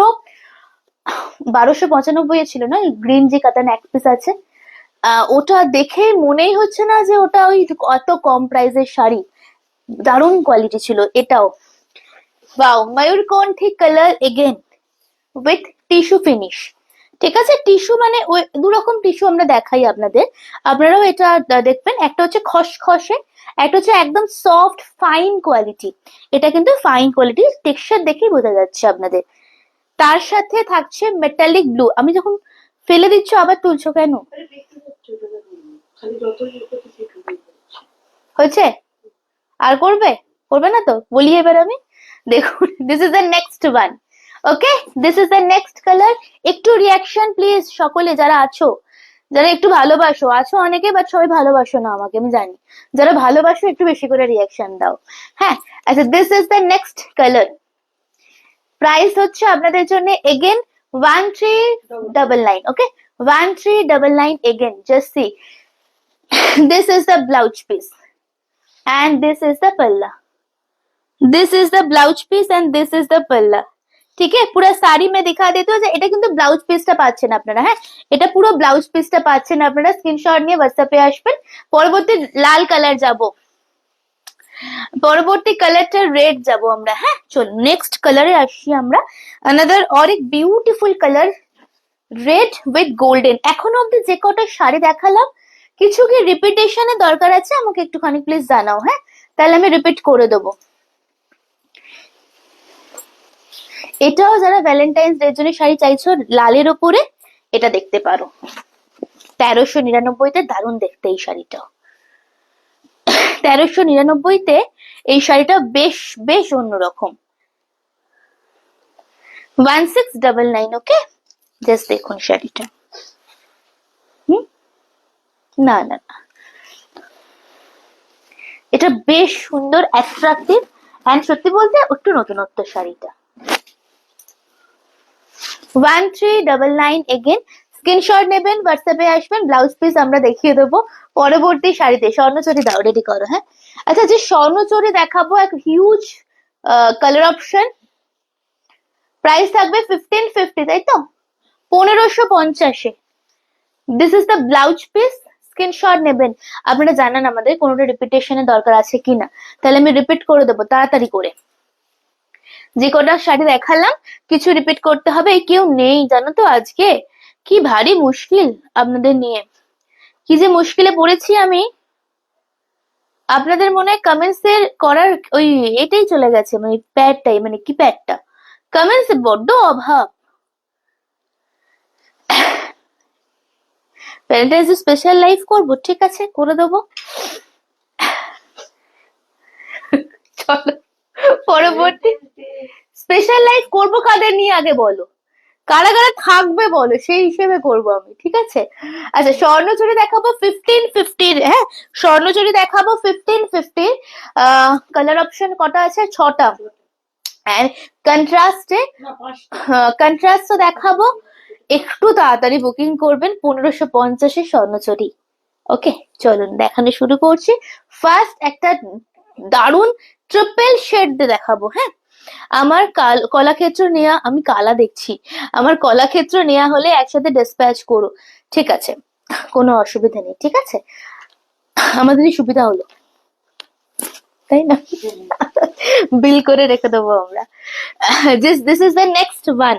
1295 ছিল না, গ্রিন যে কাতান এক পিস আছে, ওটা দেখে মনেই হচ্ছে না যে ওটা ওই অত কম প্রাইসের শাড়ি। দারুণ কোয়ালিটি ছিল এটাও। ওয়াও, ময়ূরকণ্ঠী colour again with tissue finish, ঠিক আছে। টিস্যু মানে ওই দু রকম টিস্যু আমরা দেখাই আপনাদের, আপনারাও এটা দেখবেন। একটা হচ্ছে খসখসে, একটা হচ্ছে একদম সফট ফাইন কোয়ালিটি। এটা কিন্তু ফাইন কোয়ালিটি, টেক্সচার দেখেই বোঝা যাচ্ছে আপনাদের। তার সাথে থাকছে মেটালিক ব্লু। আমি যখন ফেলে দিচ্ছ আবার তুলছো কেন? আরে বিক্রি করছো ওটা না বলবো। খালি যত ইয়ে করতেছি একটু বলছি। হয়েছে? আর করবে? করবে না তো? বলি এবার আমি। দেখুন, this is the next one. Okay, this is the next colour. একটু রিয়াকশন প্লিজ সকলে যারা আছো, যারা একটু ভালোবাসো। আছো অনেকে, বাট সবাই ভালোবাসো না আমাকে, আমি জানি। যারা ভালোবাসো একটু বেশি করে রিয়াকশন দাও। হ্যাঁ, আচ্ছা, this is the next colour. Price হচ্ছে আপনাদের জন্য again 1399, okay, 1399 again. Just see, this is the blouse piece and this is the palla, this is the blouse piece and this is the palla, ঠিক আছে। পুরো শাড়ি মে দিখা দেতে हो যে এটা কিন্তু ব্লাউজ পিসটা পাচ্ছেন আপনারা। হ্যাঁ, এটা পুরো ব্লাউজ পিসটা পাচ্ছেন আপনারা। স্ক্রিনশট নিয়ে হোয়াটসঅ্যাপে আসবেন। পরবর্তী লাল কালার যাব, পরবর্তী কালারটা রেড যাব আমরা। হ্যাঁ, চলো নেক্সট কালারে আসি আমরা। আনাদার অনেক beautiful colour, red with golden. এখনো অব্দি যে কটা শাড়ি দেখালাম, কিছু কি রিপিটেশনের দরকার আছে আমাকে একটুখানি প্লিজ জানাও। হ্যাঁ, তাহলে আমি রিপিট করে দেবো। এটাও যারা ভ্যালেন্টাইন্স ডে জন্য শাড়ি চাইছো লালের ওপরে, এটা দেখতে পারো। 1399-তে দারুণ দেখতে এই শাড়িটাও। 1399-তে এই শাড়িটা বেশ বেশ অন্যরকম। 1699, ওকে। জাস্ট দেখুন শাড়িটা। না না না, এটা বেশ সুন্দর, অ্যাট্রাকটিভ, এন্ড সত্যি বলতে একটু নতুনত্ব শাড়িটা। 1399 এগেন। স্ক্রিনশট নেবেন, হোয়াটসঅ্যাপে আসবেন, ব্লাউজ পিস আমরা দেখিয়ে দেবো পরবর্তী শাড়িতে। স্বর্ণচুরি দাও, রেডি করো। হ্যাঁ, আচ্ছা, যে স্বর্ণচুরি দেখাবো, এক হিউজ কালার অপশন। প্রাইস থাকবে 1550, তাই তো? 1550-এ। This is the blouse piece. Screenshot নেবেন। আপনারা জানান আমাদের কোনোটা রিপিটেশনের দরকার আছে কিনা, তাহলে আমি রিপিট করে দেবো তাড়াতাড়ি করে। যে কটা শাড়ি দেখালাম কিছু রিপিট করতে হবে। কেউ নেই জানো তো আজকে, কি ভারী মুশকিল আপনাদের নিয়ে, কি যে মুশকিলে পড়েছি আমি। আপনাদের মনে হয় কমেন্টস এর করার ওই এটাই চলে গেছে, মানে প্যাডটাই, মানে কি প্যাডটা, কমেন্টস বড্ড অভাব। ভ্যালেন্টাইন্স স্পেশাল লাইভ করবো, ঠিক আছে, করে দেবো। চলো পরবর্তী স্পেশাল লাইভ করবো কাদের নিয়ে আগে বলো, কারা কারা থাকবে বলো, সেই হিসেবে করবো আমি, ঠিক আছে। আচ্ছা, স্বর্ণচুরি দেখাবো 1550। হ্যাঁ, স্বর্ণচুরি দেখাবো 1550। কালার অপশন কটা আছে? 6টা। অ্যান্ড কন্ট্রাস্টে না 5টা। কন্ট্রাস্টও দেখাবো, একটু তাড়াতাড়ি বুকিং করবেন 1550-এর স্বর্ণচরী। ওকে, চলুন দেখানো শুরু করছি। ফার্স্ট একটা দারুণ ট্রিপল শেড দিয়ে দেখাবো। হ্যাঁ, আমার কলাক্ষেত্র নেওয়া, আমি কালা দেখছি, আমার কলাক্ষেত্র নেওয়া হলে একসাথে ডিসপ্যাচ করো, ঠিক আছে, কোনো অসুবিধা নেই, ঠিক আছে, আমাদেরই সুবিধা হলো, তাই না? বিল করে রেখে দেবো আমরা। This is the next one.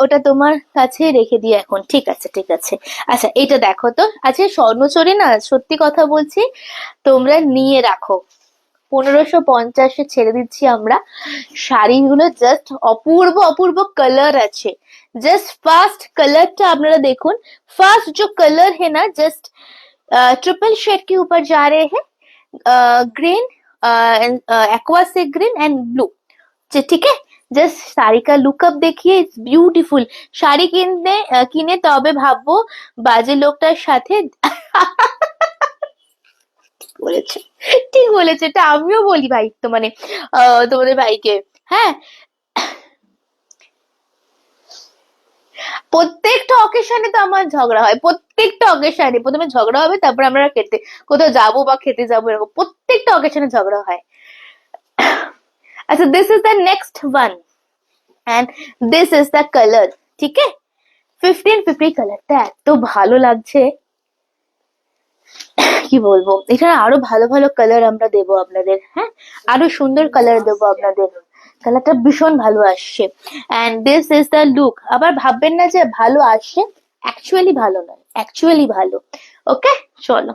ওটা তোমার কাছে রেখে দিই এখন, ঠিক আছে ঠিক আছে। আচ্ছা, এটা দেখো তো, আচ্ছা স্বর্ণচরী না, সত্যি কথা বলছি, তোমরা নিয়ে রাখো, 1550-এ ছেড়ে দিচ্ছি আমরা। শাড়িগুলো জাস্ট অপূর্ব অপূর্ব কালার আছে। জাস্ট ফার্স্ট কালারটা আপনারা দেখুন, फर्स्ट जो कलर है ना, जस्ट ट्रिपल शेड के ऊपर जा रहे हैं, ग्रीन, एक्वा से ग्रीन एंड ब्लू, ठीक है। জাস্ট শাড়ি কা লুকআপ দেখিয়ে, ইটস বিউটিফুল। শাড়ি কিনে তবে ভাববো বাজে লোকটার সাথে বলেছে, ঠিক বলেছে, এটা আমিও বলি ভাই, তো মানে তোমাদের ভাইকে। হ্যাঁ, প্রত্যেকটা অকেশনে তো আমার ঝগড়া হয়, প্রত্যেকটা অকেশনে প্রথমে ঝগড়া হবে, তারপর আমরা কোথাও যাবো বা খেতে যাবো, এরকম প্রত্যেকটা অকেশনে ঝগড়া হয়। আচ্ছা, this is the next one and this is the colour, ঠিক আছে। 1550 কালারটা এত ভালো লাগছে, কি বলবো, এছাড়া আরো ভালো ভালো কালার আমরা দেবো আপনাদের। হ্যাঁ, আরো সুন্দর কালার দেবো আপনাদের, কালারটা ভীষণ ভালো আসছে। And this is the look. আবার ভাববেন না যে ভালো আসছে, অ্যাকচুয়ালি ভালো নয়, অ্যাকচুয়ালি ভালো। ওকে, চলো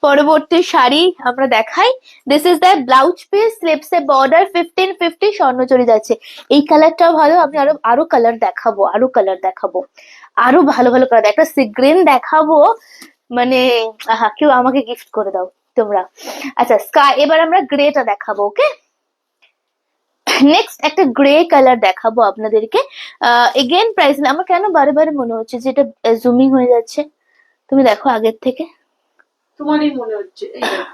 পরবর্তী শাড়ি আমরা দেখাই। This is the blouse piece, স্লিপসে বর্ডার, 1550 স্বর্ণচরী যাচ্ছে। এই কালারটাও ভালো, আমি আরো আরো কালার দেখাবো, আরো কালার দেখাবো, আরো ভালো ভালো কালার, একটা সি গ্রিন দেখাবো, মানে আহা, কেউ আমাকে গিফট করে দাও তোমরা। আচ্ছা, স্কাই, এবার আমরা গ্রেটা দেখাবো। ওকে, নেক্সট একটা গ্রে কালার দেখাবো আপনাদেরকে। এগেন প্রাইস, আমার কেন বারে বারে মনে হচ্ছে যে এটা জুমিং হয়ে যাচ্ছে, তুমি দেখো আগের থেকে, তোমারই মনে হচ্ছে এই দেখো।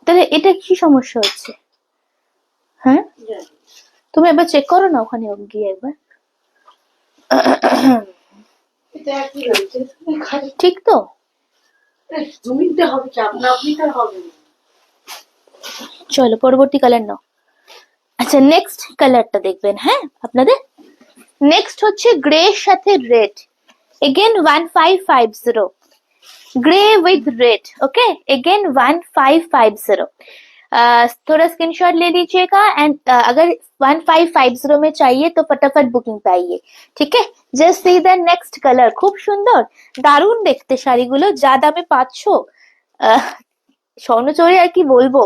তাহলে এটা কি সমস্যা হচ্ছে? হ্যাঁ, তুমি একবার চেক করো না ওখানে গিয়ে একবার। এটা একই রয়েছে, তুমি খালি ঠিক তো? জমিতে হবে কি, আপনা আপনি তার হবে না। চলো পরবর্তী কালার নাও। আচ্ছা, নেক্সট কালারটা দেখবেন। হ্যাঁ, আপনাদের নেক্সট হচ্ছে গ্রে সাথে red. Again 1550, grey with red. Okay, again 1550। थोड़ा स्क्रीनशॉट ले लीजिएगा एंड अगर 1550 में चाहिए तो फटाफट बुकिंग पे आइए, ठीक है। Just see the next colour, खूब सुंदर, दारुण देखते শাড়িগুলো, যা দামে পাচ্ছ স্বর্ণচরী আর কি বলবো।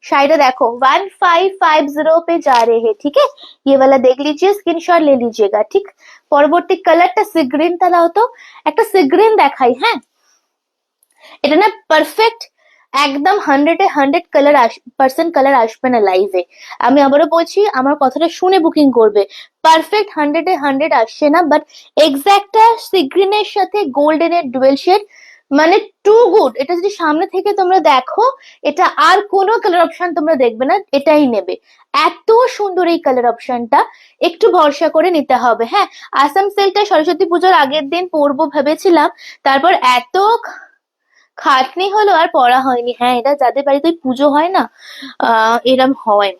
শাড়িটা দেখো 1550 पे जा रहे हैं, ठीक है। ये वाला देख लीजिए, स्क्रीनशॉट ले लीजिएगा, ठीक। পরবর্তী কালারটা সি গ্রিনটা দাও তো, একটা সি গ্রিন দেখাই। হ্যাঁ, এটা না পারফেক্ট, একদম 100% কালার আসবে না লাইভে। আমি আবারও বলছি, আমার কথাটা শুনে বুকিং করবে। পারফেক্ট 100% আসছে না, বাট এক্সাক্টটা সিগ্রিনের সাথে গোল্ডেনের ডুয়েল শেড, মানে টু গুড। এটা যদি সামনে থেকে তোমরা দেখো, এটা আর কোনো কালার অপশন তোমরা দেখবে না, এটাই নেবে। এত সুন্দর এই কালার অপশনটা, একটু ভরসা করে নিতে হবে। হ্যাঁ, আসাম সেলটা সরস্বতী পুজোর আগের দিন পরবো ভেবেছিলাম, তারপর এত খাটনি হলো আর পড়া হয়নি। হ্যাঁ, এটা যাদের বাড়িতে পুজো হয় না, এরম হয়,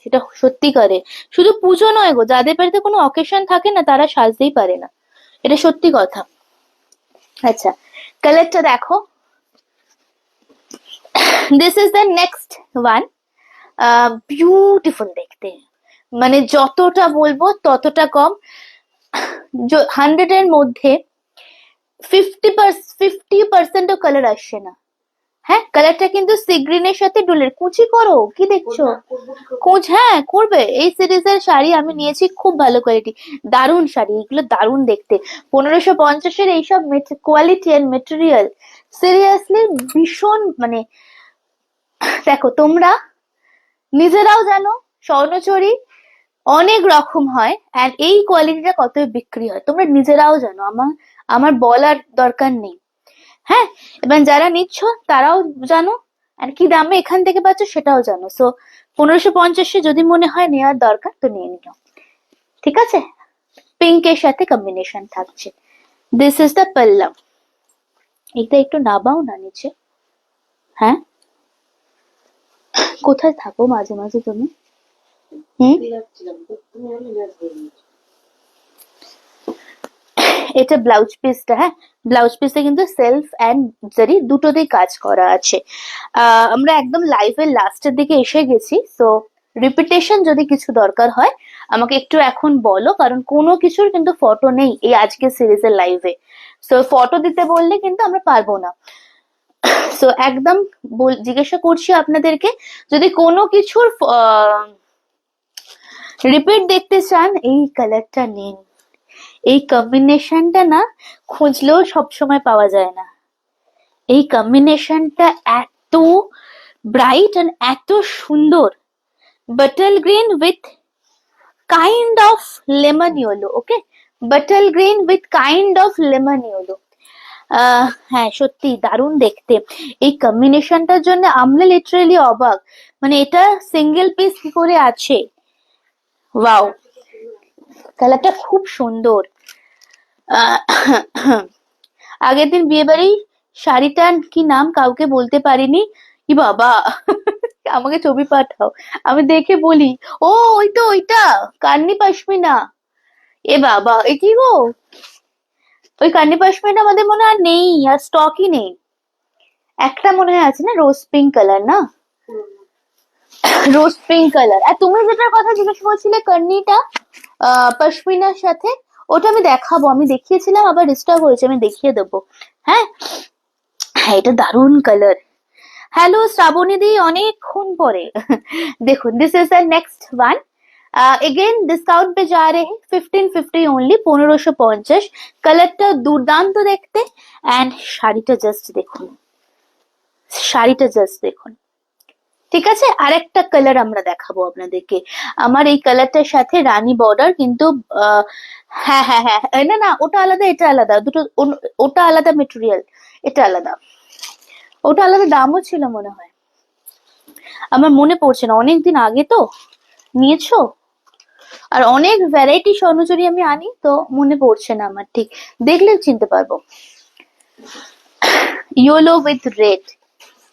সেটা সত্যিকারে। শুধু পুজো নয় গো, যাদের বাড়িতে কোনো অকেশন থাকে না, তারা সাজতেই পারে না, এটা সত্যি কথা। আচ্ছা, কালারটা দেখো, this is the next one. Beautiful দেখতে, মানে যতটা বলবো ততটা কম। 100-এর মধ্যে 50% কালার আসছে না। হ্যাঁ, কালারটা কিন্তু সি গ্রিনের সাথে ডুলের। কুচি করো, কি দেখছো? কোচ, হ্যাঁ করবে। এই সিরিজের শাড়ি আমি নিয়েছি, খুব ভালো কোয়ালিটি, দারুণ শাড়ি, এগুলো দারুণ দেখতে। 1550-এর এইসব কোয়ালিটি আর মেটেরিয়াল সিরিয়াসলি ভীষণ, মানে দেখো তোমরা নিজেরাও জানো স্বর্ণচরী অনেক রকম হয়, আর এই কোয়ালিটিটা কত বিক্রি হয় তোমরা নিজেরাও জানো, আমার বলার দরকার নেই। হ্যাঁ, এবার যারা নিচ্ছ তারাও জানো, আর কি দামে এখান থেকে পাচ্ছ সেটাও জানো। সো 1550 যদি মনে হয় নেওয়ার দরকার তো নিয়ে নিও, ঠিক আছে। পিঙ্কের সাথে কম্বিনেশন থাকছে। দিস ইজ দ্য পাল্লা। এটা একটু নাবাও না নিচে। হ্যাঁ, কোথায় থাকো মাঝে মাঝে তুমি? হুম, যাচ্ছিলাম তো তুমি আমি ব্যস্ত হয়ে গেছি। এটা ব্লাউজ পিসটা। হ্যাঁ, ব্লাউজ পিসে কিন্তু সেলফ অ্যান্ড জারি দুটোতেই কাজ করা আছে। আমরা একদম লাইভের লাস্টের দিকে এসে গেছি, সো রিপিটেশন যদি কিছু দরকার হয় আমাকে একটু এখন বলো, কারণ কোনো কিছুর কিন্তু ফটো নেই এই আজকের সিরিজের লাইভে। সো ফটো দিতে বললে কিন্তু আমরা পারবো না। সো একদম জিজ্ঞাসা করছি আপনাদেরকে, যদি কোনো কিছুর রিপিট দেখতে চান এই কালারটা নিন। এই কম্বিনেশনটা না খুঁজলেও সবসময় পাওয়া যায় না। এই কম্বিনেশনটা এত ব্রাইট আর এত সুন্দর। Bottle green with kind of lemon yellow. Okay, bottle green with kind of lemon yellow. হ্যাঁ, সত্যি দারুণ দেখতে। এই কম্বিনেশনটার জন্য আমরা লিটারালি অবাক, মানে এটা সিঙ্গেল পিস কি করে আছে। ওয়াও, কালারটা খুব সুন্দর। আহ, আগের দিন বিয়ে বাড়ি শাড়িটার কি নাম কাউকে বলতে পারিনি। কি বাবা, আমাকে ছবি পাঠাও, আমি দেখে বলি। ও, ওই তো ওইটা কান্নি পশমিনা। এ বাবা, এ কি গো, ওই কান্নি পশমিনা আমাদের মনে হয় আর নেই, আর স্টকই নেই। একটা মনে হয় আছে না, রোজ পিঙ্ক কালার না, রোজ পিঙ্ক কালার। আর তুমি যেটার কথা জিজ্ঞেস করছিলে কর্নিটা পশমিনার সাথে, ওটা আমি দেখাবো, আমি দেখিয়েছিলাম আবার ডিস্টার্ব হয়েছে, আমি দেখিয়ে দেবো। হ্যাঁ, হ্যাঁ, এটা দারুণ কালার। হ্যালো শ্রাবণী দি, অনেকক্ষণ পরে। দেখুন, this is the next one. Again discount पे जा रहे हैं 1550 ओनली, 1550। কালারটা দুর্দান্ত দেখতে। অ্যান্ড শাড়িটা জাস্ট দেখুন, শাড়িটা জাস্ট দেখুন। ঠিক আছে, আরেকটা কালার আমরা দেখাবো আপনাদেরকে। আমার এই কালারটার সাথে রানী বর্ডার কিন্তু হ্যাঁ হ্যাঁ হ্যাঁ, না না, ওটা আলাদা এটা আলাদা, দুটো ওটা আলাদা মেটেরিয়াল, এটা আলাদা। ওটা আলাদা দামও ছিল মনে হয়, আমার মনে পড়ছে না, অনেকদিন আগে তো নিয়েছো। আর অনেক ভ্যারাইটি স্বর্ণচুরি আমি আনি তো মনে পড়ছে না আমার, ঠিক দেখলে চিনতে পারবো। येलो विथ रेड,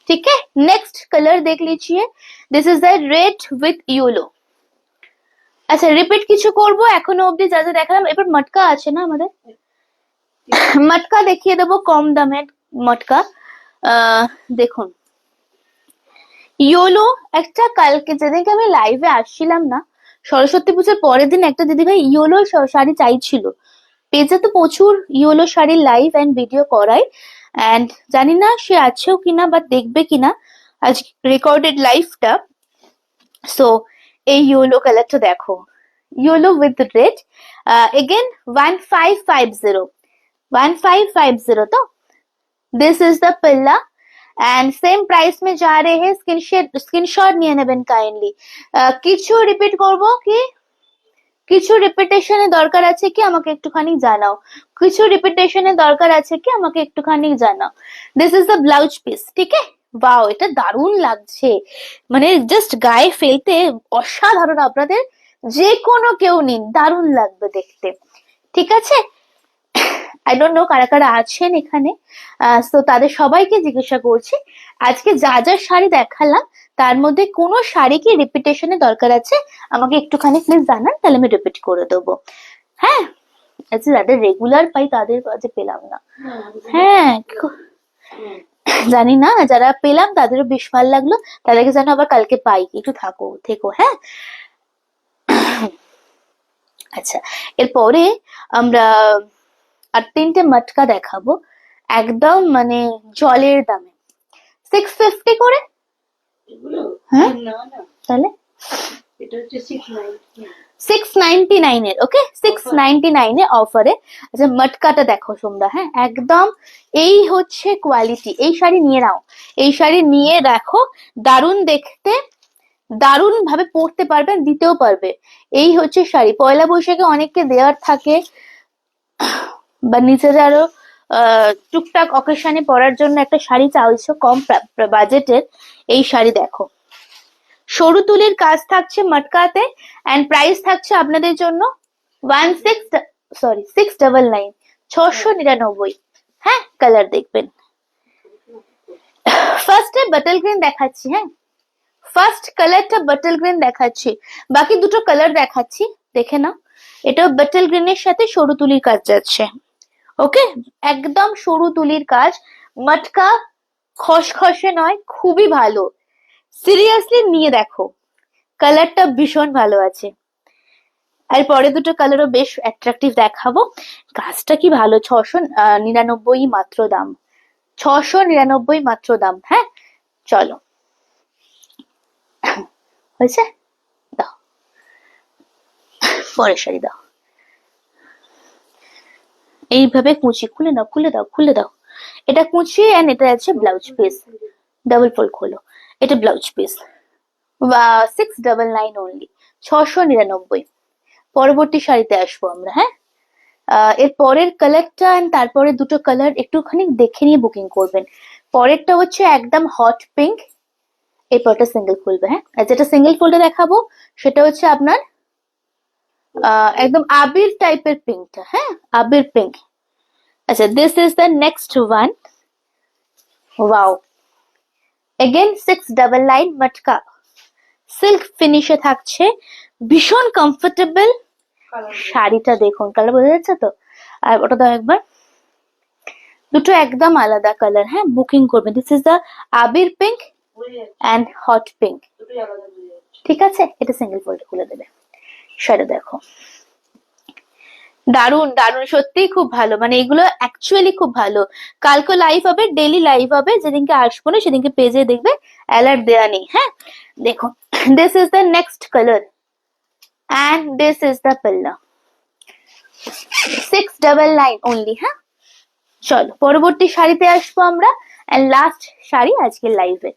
ठीक है। नेक्स्ट कलर देख लीजिए, this is the red with yellow. আচ্ছা, রিপিট কিছু করব এখনো অবধি যা যা দেখালাম, এবার মটকা আছে না আমাদের, মটকা দেখিয়ে দেবো, কম দামের মটকা। দেখুন, ইয়োলো একটা, কালকে যেদিনকে আমি লাইভে আসছিলাম না, সরস্বতী পুজোর পরের দিন একটা দিদিভাই ইয়োলো শাড়ি চাইছিল। পেজে তো প্রচুর ইয়োলো শাড়ির লাইভ এন্ড ভিডিও করাই, এন্ড জানি না সে আছেও কিনা বা দেখবে কিনা আজ রেকর্ডেড লাইভটা। সো এই ইয়োলো কালারটা দেখো, ইয়োলো উইথ রেড। এগেন 1550, 1550 তো। দিস ইজ দ্য পিল্লা এন্ড সেম প্রাইস মে যা রে হে। স্ক্রিনশট নিয়ে নেবেন কাইন্ডলি। কিছু রিপিট করব কি, কিছু রিপিটেশনের দরকার আছে কি আমাকে একটুখানি জানাও, কিছু রিপিটেশনের দরকার আছে কি আমাকে একটুখানি জানাও। This is the blouse piece, ঠিক আছে। বাও, এটা দারুণ লাগছে, মানে জাস্ট গায়ে ফেলতে অসাধারণ। আপনাদের যে কোনো কেউ নিন, দারুণ লাগবে দেখতে, ঠিক আছে। আই ডোন্ট নো কারা কারা আছেন এখানে, তো তাদের সবাইকে জিজ্ঞাসা করছি, আজকে যা যা শাড়ি দেখালাম তার মধ্যে কোনো শাড়ি কি রিপিটেশনের দরকার আছে আমাকে একটুখানি প্লিজ জানান, তাহলে আমি রিপিট করে দেবো। হ্যাঁ, আচ্ছা, যাদের রেগুলার পাই তাদের কাছে পেলাম না। হ্যাঁ, জানি না, যারা পেলাম তাদেরও বেশ ভালো লাগলো, তাদেরকে যেন আবার কালকে পাই, একটু থেকো। হ্যাঁ, আচ্ছা, এরপরে আমরা আর তিনটে মটকা দেখাবো, একদম মানে জলের দামে, 650 করে। এগুলো হ্যাঁ, না না, তাহলে এটা হচ্ছে 690। 699 এর, ওকে, 699 এ অফারে। আচ্ছা, মটকাটা দেখো তোমরা, হ্যাঁ একদম এই হচ্ছে কোয়ালিটি। এই শাড়ি নিয়ে নাও, এই শাড়ি নিয়ে দেখো, দারুণ দেখতে, দারুণ ভাবে পরতে পারবেন, দিতেও পারবে। এই হচ্ছে শাড়ি, পয়লা বৈশাখে অনেককে দেওয়ার থাকে বা নিজেরাও টুকটাক অকেশনে পরার জন্য একটা শাড়ি চাইছো কম বাজেটের, এই শাড়ি দেখো। সরু তুলির কাজ থাকছে মটকাতে, এন্ড প্রাইস থাকছে আপনাদের জন্য 699, 699। হ্যাঁ, কালার দেখবেন। ফার্স্টে বাটল গ্রিন দেখাচ্ছি, হ্যাঁ ফার্স্ট কালারটা বাটল গ্রিন দেখাচ্ছি, বাকি দুটো কালার দেখাচ্ছি, দেখে নাও। এটা বাটল গ্রিনের সাথে সরু তুলির কাজ যাচ্ছে, ওকে, একদম সরু তুলির কাজ, মটকা খসখসে নয়, খুবই ভালো, সিরিয়াসলি নিয়ে দেখো, কালারটা ভীষণ ভালো আছে। আর পরে দুটো কালারও বেশ অ্যাট্রাকটিভ দেখাবো। কাজটা কি ভালো, 699 মাত্র দাম, 699 মাত্র দাম। হ্যাঁ চলো, হয়েছে, দাও পরের শাড়ি দাও। এইভাবে কুচি খুলে দাও, খুলে দাও, খুলে দাও। এটা কুচি, এন্ড এটা আছে ব্লাউজ পিস, ডাবল ফোল্ড খোলো, এটা ব্লাউজ পিস। 699 অনলি, 699। পরবর্তী শাড়িতে আসবো আমরা। হ্যাঁ, এর পরের কালারটা এন্ড তারপরে দুটো কালার একটুখানি দেখে নিয়ে বুকিং করবেন। পরেরটা হচ্ছে একদম হট পিঙ্ক, এই পরটা সিঙ্গেল খুলবে। হ্যাঁ, আর যেটা সিঙ্গেল ফোল্ডে দেখাবো সেটা হচ্ছে আপনার একদম আবির টাইপের পিঙ্কটা। হ্যাঁ, আবির পিঙ্ক। আচ্ছা, this is the next one. Wow, again 699 matka, silk ফিনিশে থাকছে, ভীষণ কমফোর্টেবল। শাড়িটা দেখুন, কালার বোঝা যাচ্ছে তো? আর ওটা দাও একবার, দুটো একদম আলাদা কালার। হ্যাঁ, বুকিং করবেন। This is the Abir pink and hot pink, ঠিক আছে? এটা সিঙ্গেল ফোল্ড খুলে দেবে। শাড়ি দেখো, দারুন দারুন, সত্যিই খুব ভালো, মানে এগুলো অ্যাকচুয়ালি খুব ভালো। কালকে লাইভ হবে, ডেলি লাইভ হবে, যেদিনকে আসবো না সেদিনকে পেজে দেখবে, অ্যালার্ট দেওয়া নেই। হ্যাঁ দেখুন, this is the next colour and this is the পাল্লা, 699 অনলি। হ্যাঁ চলো, পরবর্তী শাড়িতে আসবো আমরা, এন্ড লাস্ট শাড়ি আজকে লাইভে।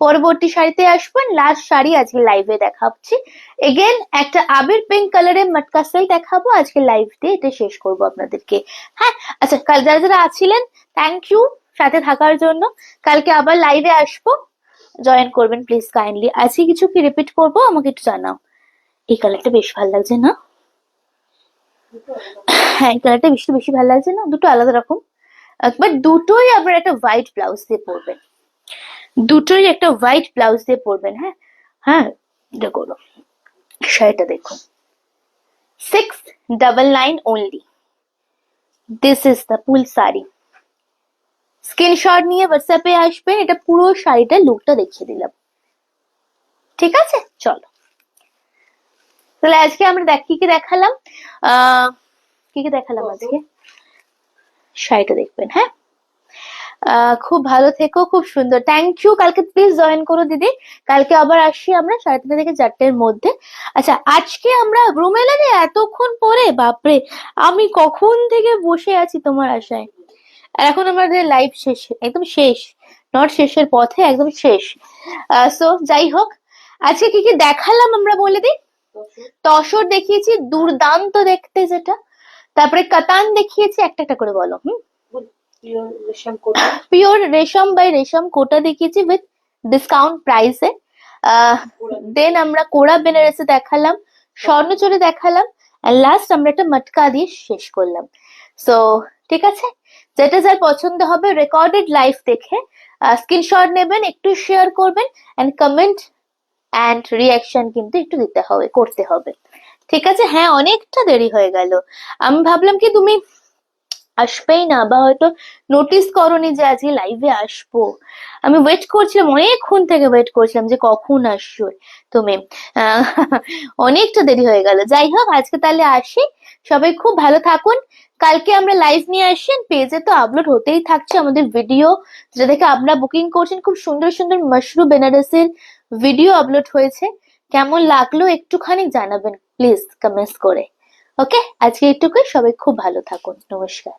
পরবর্তী শাড়িতে আসবো, লাস্ট শাড়ি আজকে লাইভে দেখাচ্ছি। এগেন একটা আবির পিঙ্ক কালারের মটকা সেল দেখাবো আজকে লাইভ দিয়ে, এটা শেষ করবো আপনাদেরকে। হ্যাঁ, আচ্ছা, কাল যারা যারা আছিলেন থ্যাংক ইউ সাথে থাকার জন্য। কালকে আবার লাইভে আসবো, জয়েন করবেন প্লিজ কাইন্ডলি। আজকে কিছু কি রিপিট করবো, আমাকে একটু জানাও। এই কালারটা বেশ ভালো লাগছে না? হ্যাঁ, এই কালারটা বেশি বেশি ভালো লাগছে না? দুটো আলাদা রকম, বাট দুটোই আবার একটা হোয়াইট ব্লাউজ দিয়ে পরবেন, দুটোই একটা হোয়াইট ব্লাউজ দিয়ে পরবেন। হ্যাঁ হ্যাঁ, এটা করো, শাড়িটা দেখো, 699 only. This is the full sari. Screenshot নিয়ে হোয়াটসঅ্যাপে আসবেন, এটা পুরো শাড়িটা লুকটা দেখিয়ে দিলাম, ঠিক আছে? চলো, তাহলে আজকে আমরা কি কি দেখালাম, কি কি দেখালাম আজকে, শাড়িটা দেখবেন। হ্যাঁ, খুব ভালো থেকো, খুব সুন্দর, থ্যাংক ইউ। কালকে প্লিজ জয়েন করো দিদি, কালকে আবার আসি আমরা 3:30 থেকে 4টের মধ্যে। আচ্ছা, আজকে আমরা রুমে লাগে এতক্ষণ পরে, বাপরে আমি কখন থেকে বসে আছি তোমার আশায়, আর এখন আমাদের লাইভ শেষ, একদম শেষ, নট শেষের পথে, একদম শেষ। সো যাই হোক, আজকে কি কি দেখালাম আমরা বলে দিই। তসর দেখিয়েছি, দুর্দান্ত দেখতে যেটা, তারপরে কাতান দেখিয়েছি, একটা একটা করে বলো। পিওর রেশম বাই রেশম কোটা দেখিয়েছি উইথ ডিসকাউন্ট প্রাইসে। দেন আমরা কোড়া বেনারসি দেখালাম, স্বর্ণচুরি দেখালাম, আর লাস্ট আমরা একটা মটকা দিয়ে শেষ করলাম। সো ঠিক আছে, যেটা যার পছন্দ হবে রেকর্ডেড লাইভ দেখে স্ক্রিনশট নেবেন, একটু শেয়ার করবেন, এন্ড কমেন্ট এন্ড রিয়াকশন কিন্তু একটু দিতে হবে, করতে হবে, ঠিক আছে? হ্যাঁ, অনেকটা দেরি হয়ে গেল, আমি ভাবলাম কি তুমি আসবেই না, বা হয়তো নোটিস করোনি যে আজকে লাইভে আসবো। আমি ওয়েট করছিলাম, অনেকক্ষণ থেকে ওয়েট করছিলাম যে কখন আসছো তুমি। আহ, অনেকটা দেরি হয়ে গেল। যাই হোক, আজকে তাহলে আসি, সবাই খুব ভালো থাকুন। কালকে আমরা লাইভ নিয়ে আসি, পেজে তো আপলোড হতেই থাকছে আমাদের ভিডিও, যেটা দেখে আপনারা বুকিং করছেন। খুব সুন্দর সুন্দর মাশরু বেনারসির ভিডিও আপলোড হয়েছে, কেমন লাগলো একটুখানি জানাবেন প্লিজ কমেন্টস করে। ওকে, আজকে এইটুকুই, সবাই খুব ভালো থাকুন, নমস্কার।